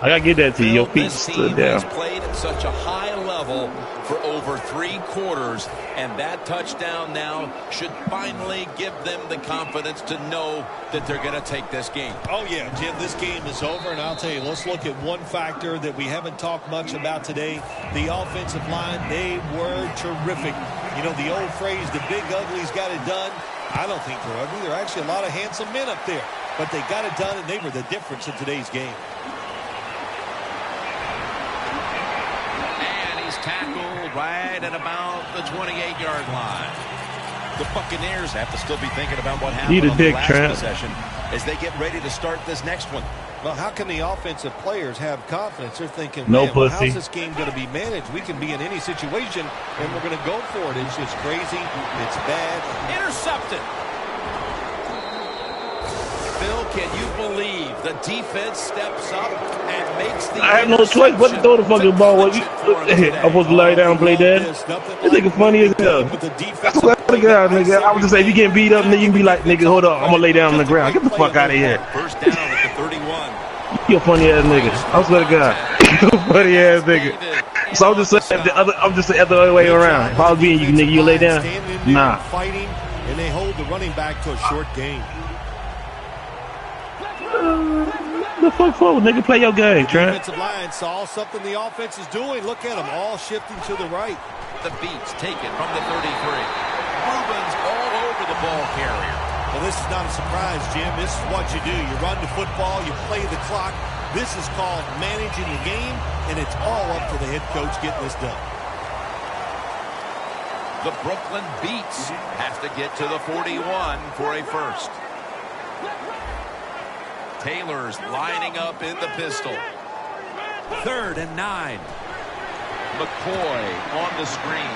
I gotta get that to you. Your feet This stood team down. has played at such a high level for over 3 quarters, and that touchdown now should finally give them the confidence to know that they're going to take this game. Oh, yeah, Jim, this game is over, and I'll tell you, let's look at one factor that we haven't talked much about today. The offensive line, they were terrific. You know, the old phrase, the big uglies got it done. I don't think they're ugly. There are actually a lot of handsome men up there, but they got it done, and they were the difference in today's game. tackled right at about the 28-yard line. The Buccaneers have to still be thinking about what happened Need a on dick, the last Trent. possession as they get ready to start this next one. Well, how can the offensive players have confidence? They're thinking, no man, well, pussy. how's this game going to be managed? We can be in any situation, and we're going to go for it. It's just crazy. It's bad. Intercepted. Phil, can you believe the defense steps up and makes the I had no choice but to throw the fucking ball. I'm supposed to lay down and play that. This nigga funny as hell. I swear to God, nigga. I would just say, if you getting beat up, nigga, you can be like, nigga, hold up. I'm going to lay down on the ground. Get the fuck out of here. First down at the 31. You a funny ass nigga. I swear to God. You a funny ass nigga. So I'm just saying the other way around. If I was being you, nigga, you lay down? Nah. Fighting, and they hold the running back to a short gain. The fuck forward, nigga. Play your game, Trent. Defensive line saw something the offense is doing. Look at them, all shifting to the right. The beats taken from the 33. Rubens all over the ball carrier. Well, this is not a surprise, Jim. This is what you do. You run the football, you play the clock. This is called managing the game, and it's all up to the head coach getting this done. The Brooklyn Beats have to get to the 41 for a first. Taylor's lining up in the pistol. 3rd and 9. McCoy on the screen.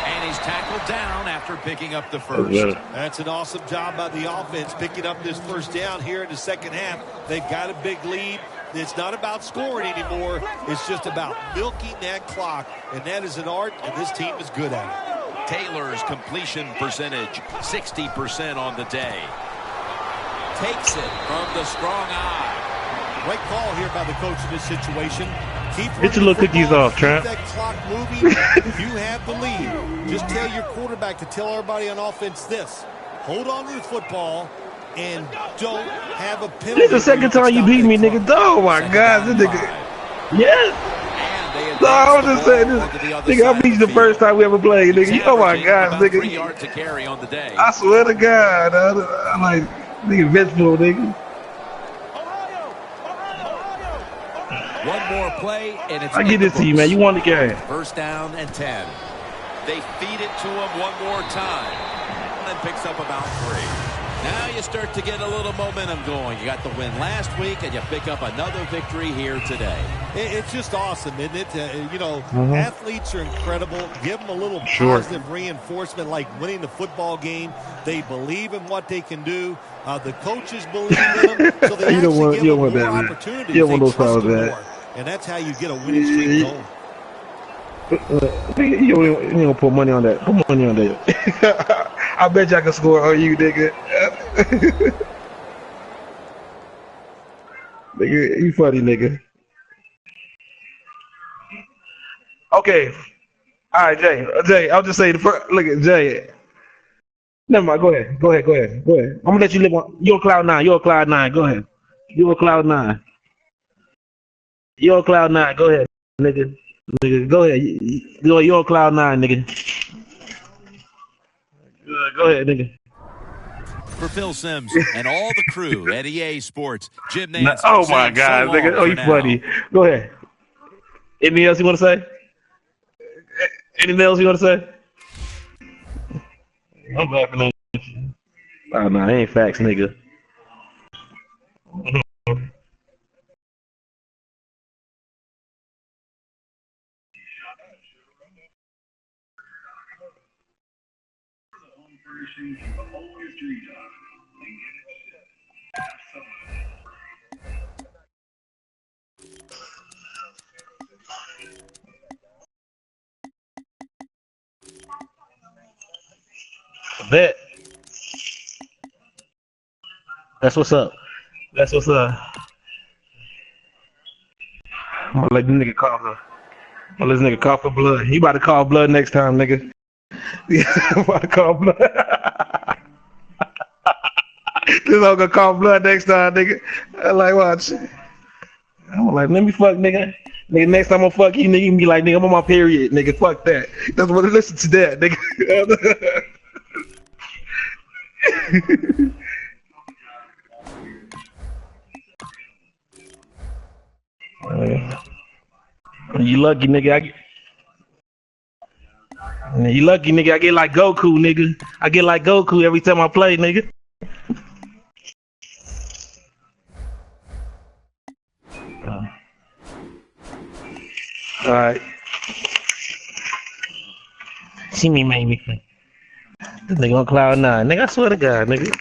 And he's tackled down after picking up the first. That's an awesome job by the offense picking up this first down here in the second half. They've got a big lead. It's not about scoring anymore. It's just about milking that clock, and that is an art, and this team is good at it. Taylor's completion percentage, 60% on the day. Takes it from the strong eye. Great call here by the coach in this situation. Get your little cookies off, Trent. Keep that clock moving. You have the lead. Just tell your quarterback to tell everybody on offense this. Hold on to the football and don't have a penalty. This is the second time you beat me, nigga. Oh, my God. This nigga. Yes. And they No, I was just saying this. Nigga, I beat you the first time we ever played, nigga. Oh my God, nigga. 3 yards to carry on the day. I swear to God, I'm like, nigga, vengeful, nigga. One more play, and it's I get this to you, man. You won the game. First down and 10. They feed it to him one more time. And picks up about 3. Now you start to get a little momentum going. You got the win last week, and you pick up another victory here today. It's just awesome, isn't it? Athletes are incredible. Give them a little positive reinforcement like winning the football game. They believe in what they can do. The coaches believe in them, so they actually give them more opportunities. You don't want those problems, man. And that's how you get a winning streak going. You don't put money on that. Put money on that. I bet you I can score on you, nigga. Nigga, you funny, nigga. Okay. All right, Jay, I'll just say look at Jay. Never mind. Go ahead. I'm gonna let you live on. You're cloud 9. Go ahead. You're a cloud 9. Go ahead, nigga. Go ahead. You're a cloud 9, nigga. Go ahead, nigga. For Phil Simms and all the crew at EA Sports, Jim Nance. Oh my God, nigga! Oh, you funny. Go ahead. Anything else you want to say? Anything else you want to say? I'm laughing at you. Oh no, ain't facts, nigga. Bet. That's what's up. I'm gonna let this nigga cough for blood. You about to call blood next time, nigga. I'm about to call blood. This all gonna call blood next time, nigga. I like watch. I'm like, let me fuck, nigga. Nigga, next time I'm fuck you, nigga, you can be like, nigga, I'm on my period, nigga. Fuck that. That's what. Listen to that, nigga. You lucky, nigga. You lucky, nigga. I get like Goku, nigga. I get like Goku every time I play, nigga. All right. See me, man. This nigga on cloud 9, nigga. I swear to God, nigga.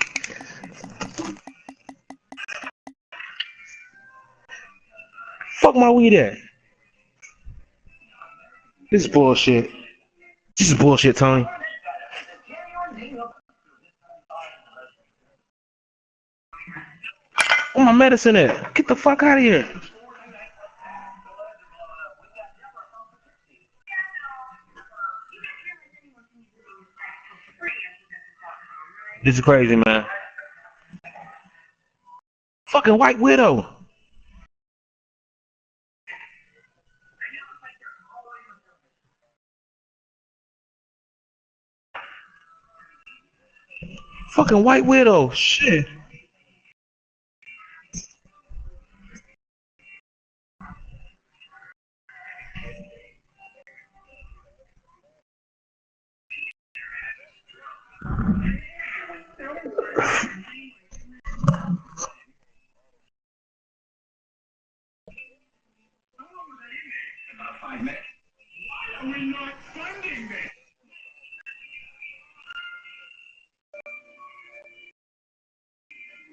Fuck my weed at. This is bullshit. Tony. Where my medicine at? Get the fuck out of here. This is crazy, man. Fucking White Widow. Fucking White Widow. Shit.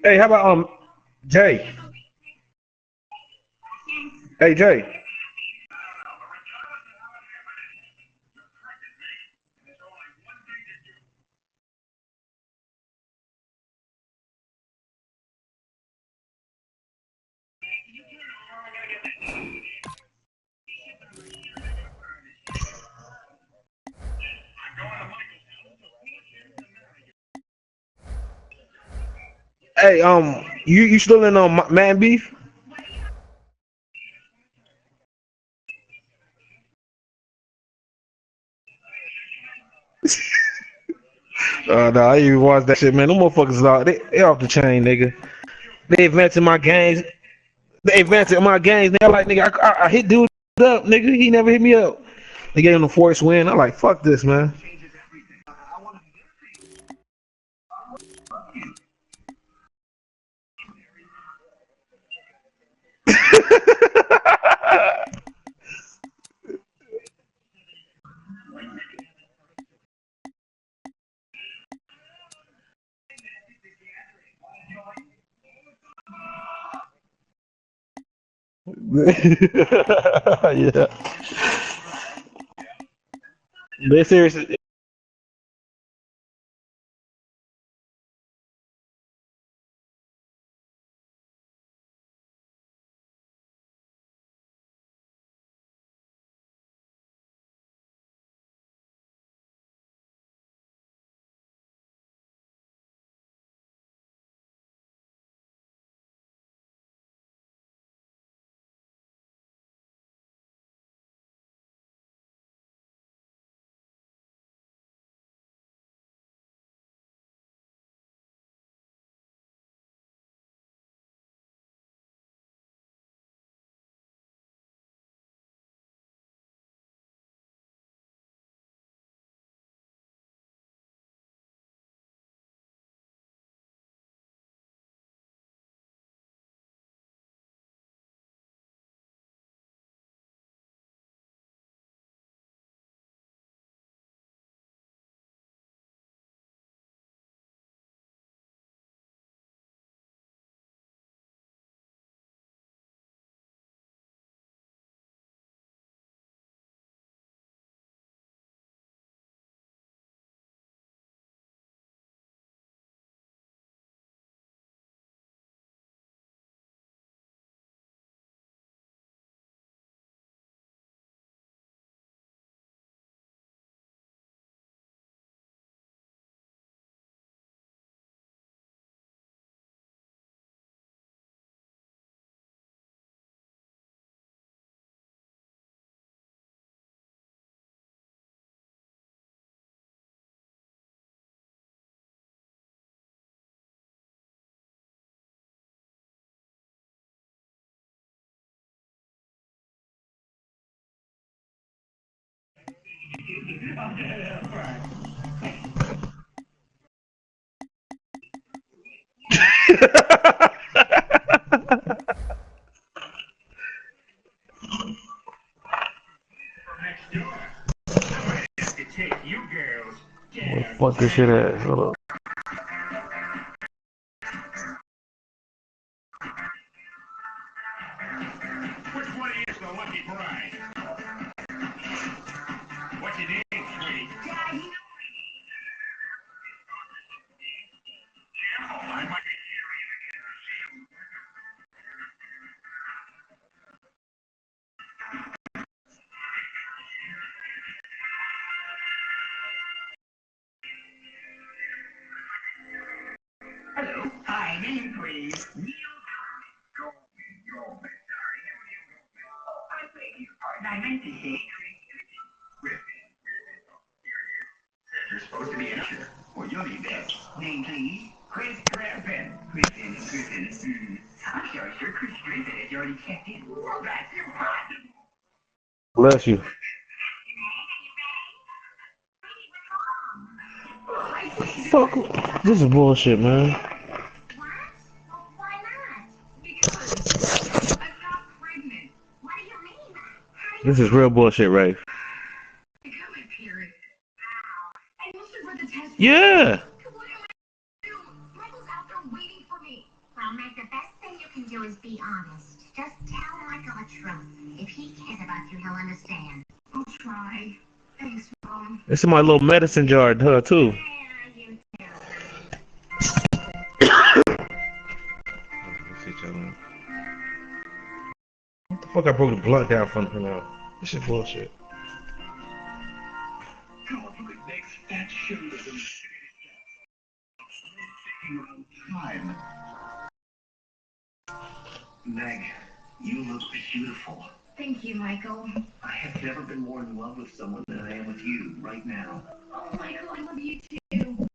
Hey, how about Jay? Hey, Jay. Hey, you still in Man Beef? No, I even watched that shit, man. Them motherfuckers are they off the chain, nigga. They advancing my games. They advancing my games. They're like, nigga, I hit dude up, nigga. He never hit me up. They gave him the force win. I'm like, fuck this, man. Yeah. They seriously. Fuck this shit ass. Hold up. Bless you. Fuck. This is bullshit, man. This is real bullshit, Ray. Yeah. Well, Meg, the best thing you can do is be honest. Just tell Michael the truth. If he cares about you, he'll understand. I'll try. Thanks, Mom. This is my little medicine jar to her, too. Yeah, you too. What the fuck I broke the blunt down from her now? This shit bullshit. Meg, you look beautiful. Thank you, Michael. I have never been more in love with someone than I am with you right now. Oh, Michael, I love you too.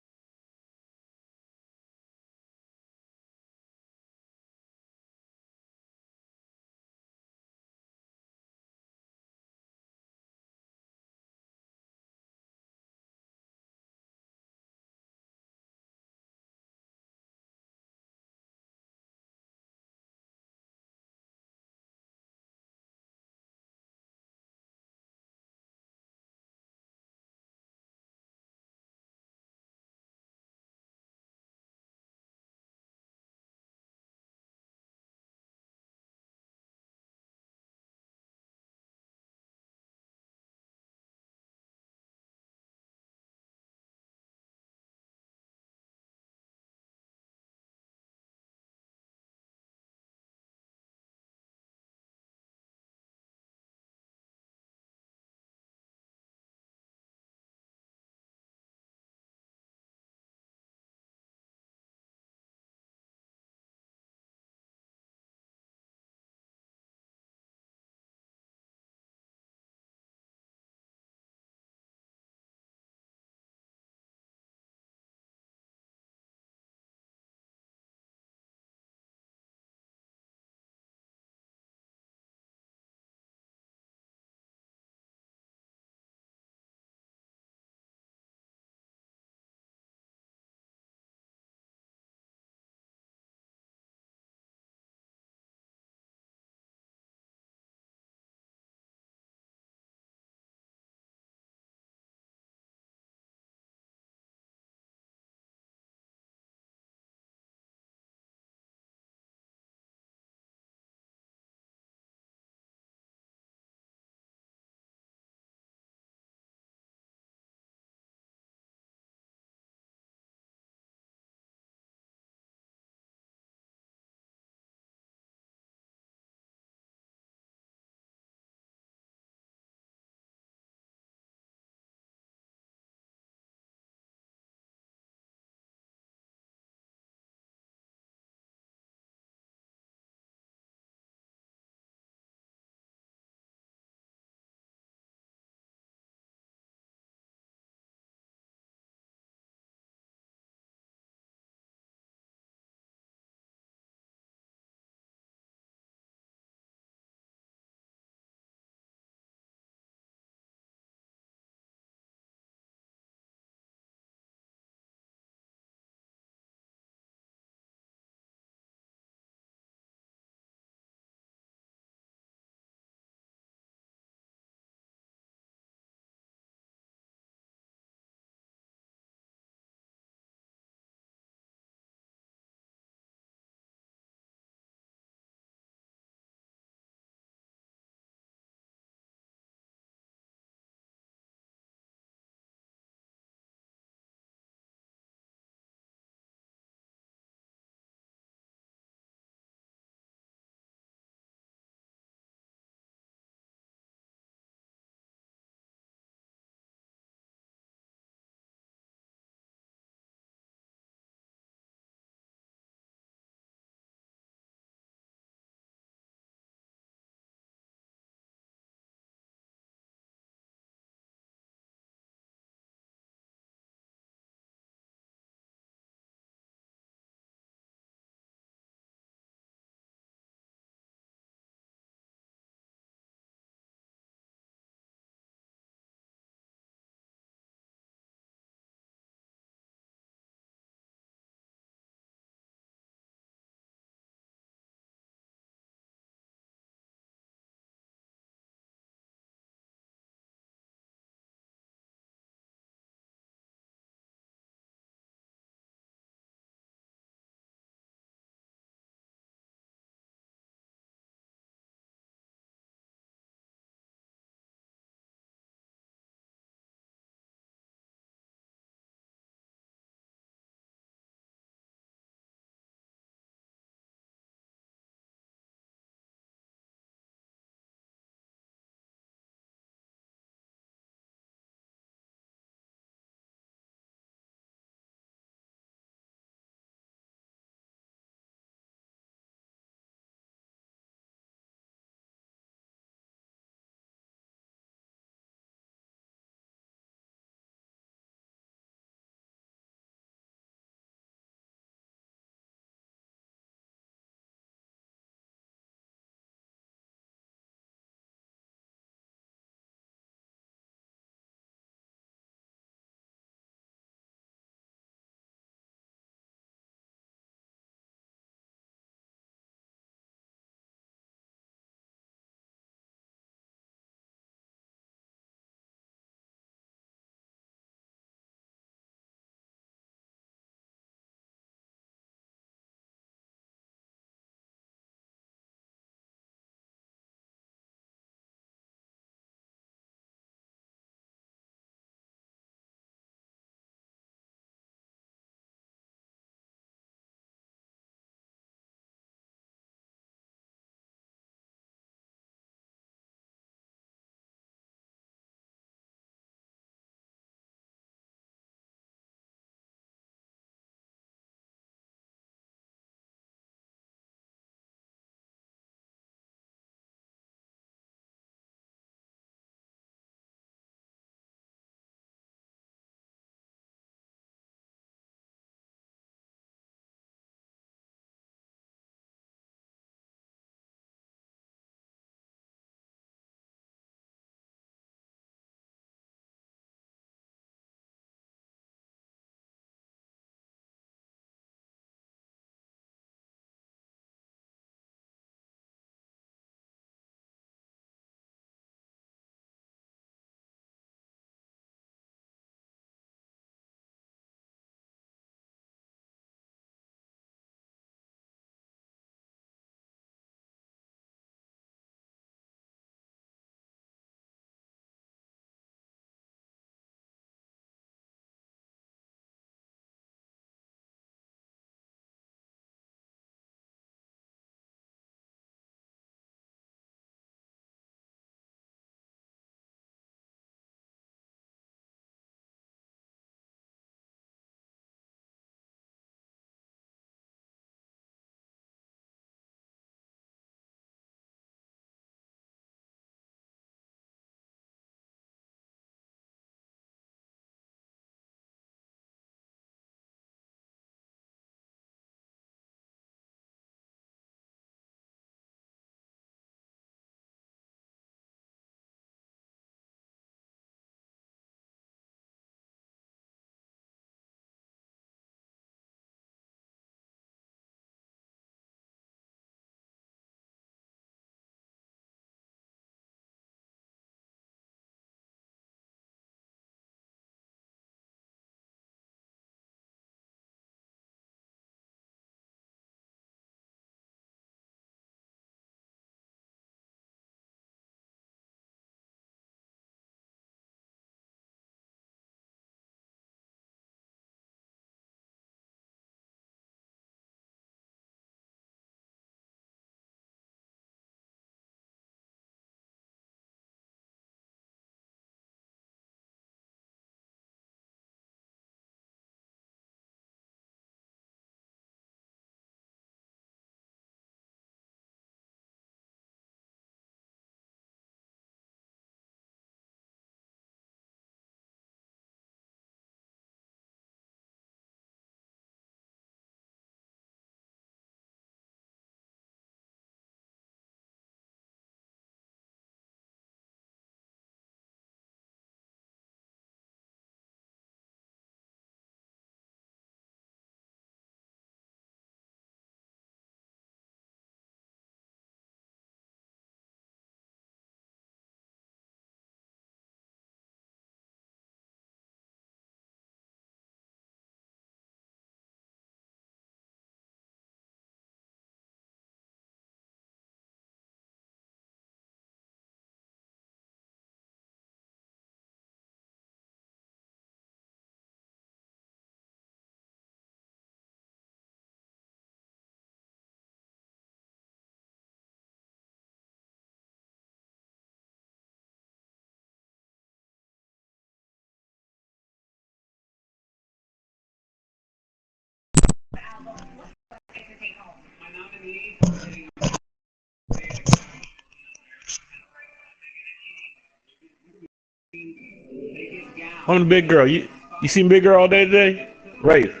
I'm the big girl. You seen big girl all day today? Rafe.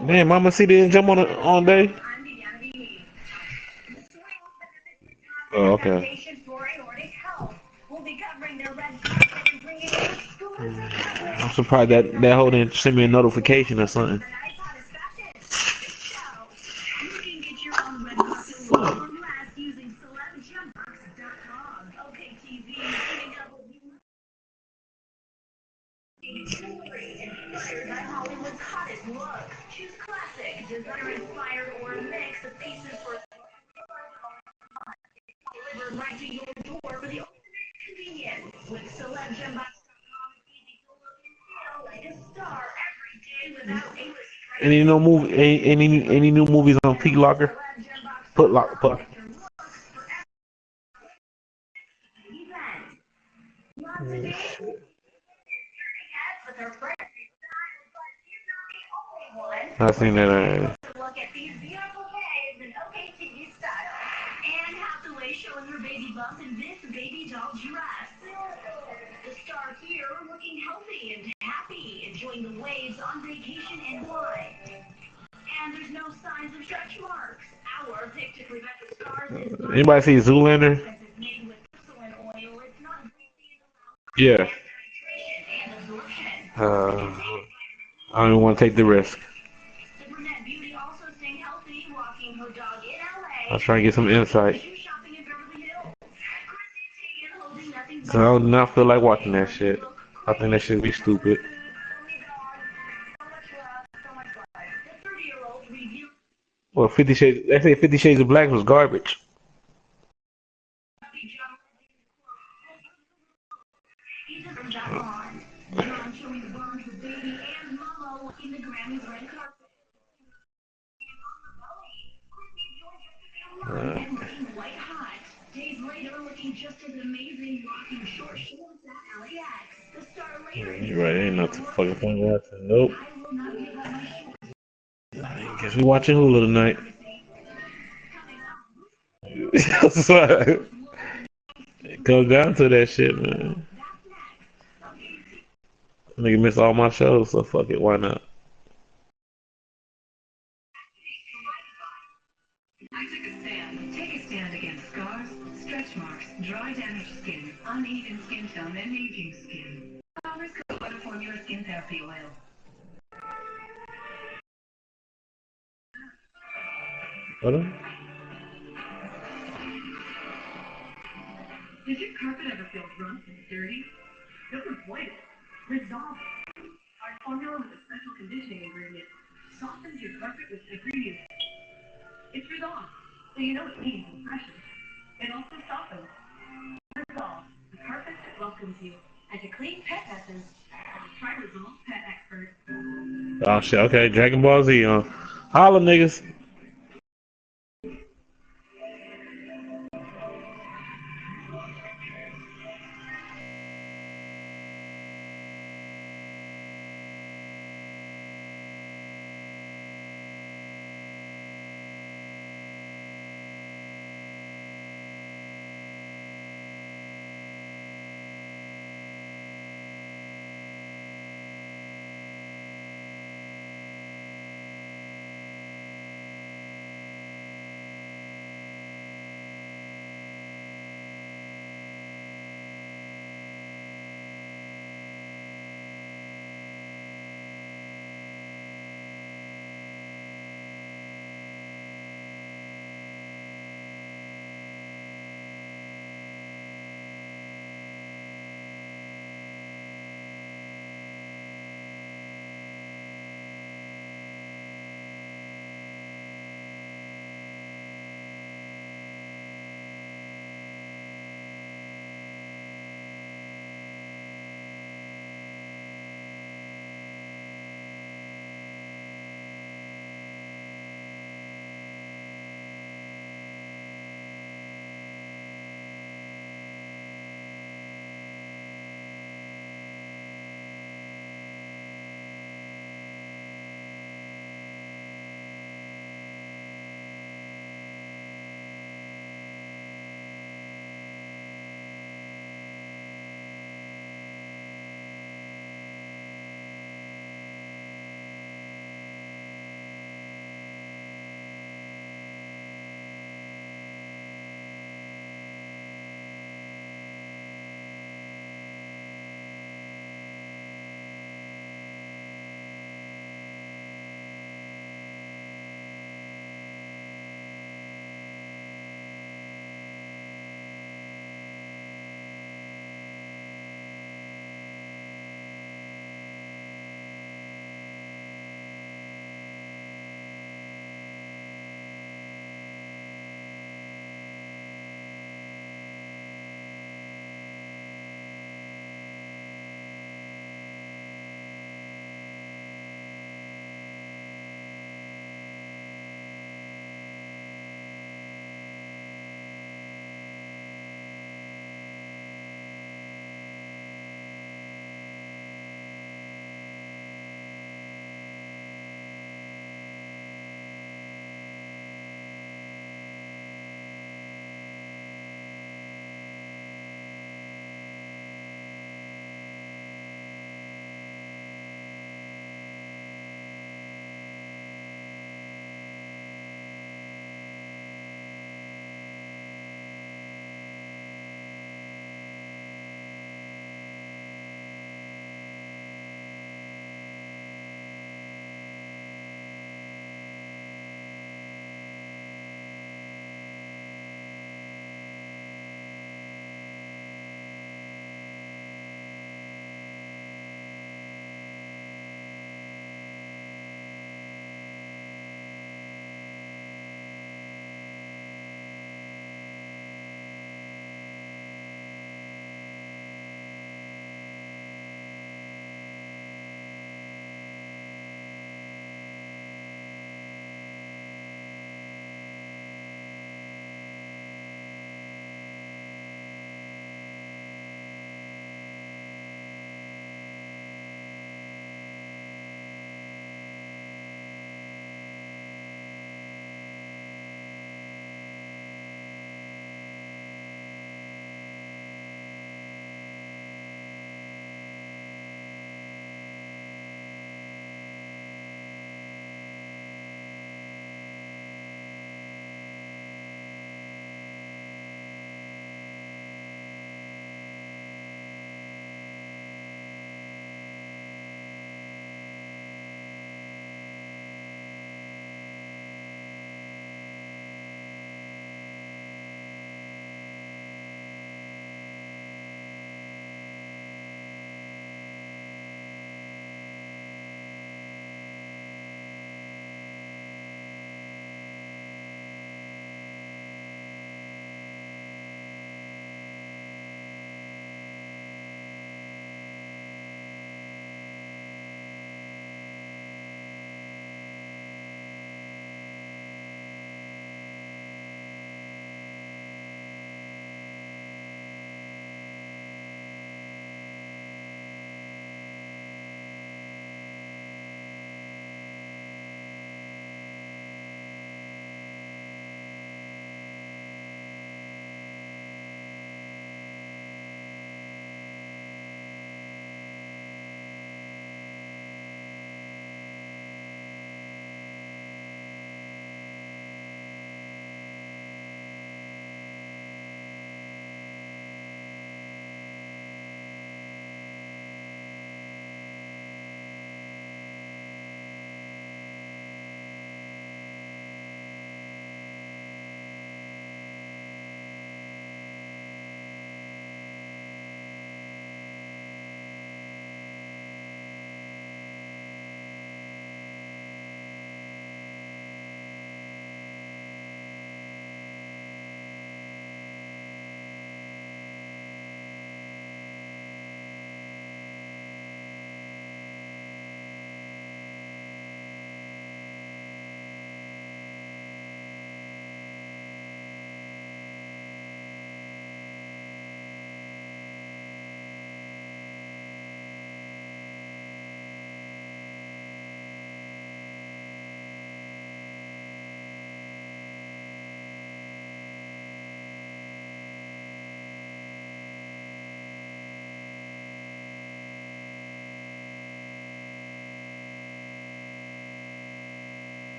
Man, Mama C didn't jump on day. Oh, okay. I'm surprised that hoe didn't send me a notification or something. Any new movies on Pete Locker? Put. I seen that. Anybody see Zoolander? Yeah. I don't even want to take the risk. I was trying to get some insight. So I do not feel like watching that shit. I think that shit be stupid. Well, 50 Shades. They say 50 Shades of Black was garbage. You're right. Ain't nothing fucking point watching. Nope. I guess we watching Hulu tonight. It comes down to that shit, man. Nigga miss all my shows, so fuck it. Why not? Take a stand against scars, stretch marks, dry, damaged skin, uneven skin tone, and aging skin. Risk of formula skin therapy oil. Hold on. Did your carpet ever feel rough and dirty? Don't avoid it. Resolve it. Our formula with a special conditioning ingredient softens your carpet with ingredients. It's Resolve, so you know it means impression. It also softens. Resolve, the carpet that welcomes you. And to clean pet messes, try Resolve Pet Expert. Oh shit. Okay, Dragon Ball Z on. Holla, niggas.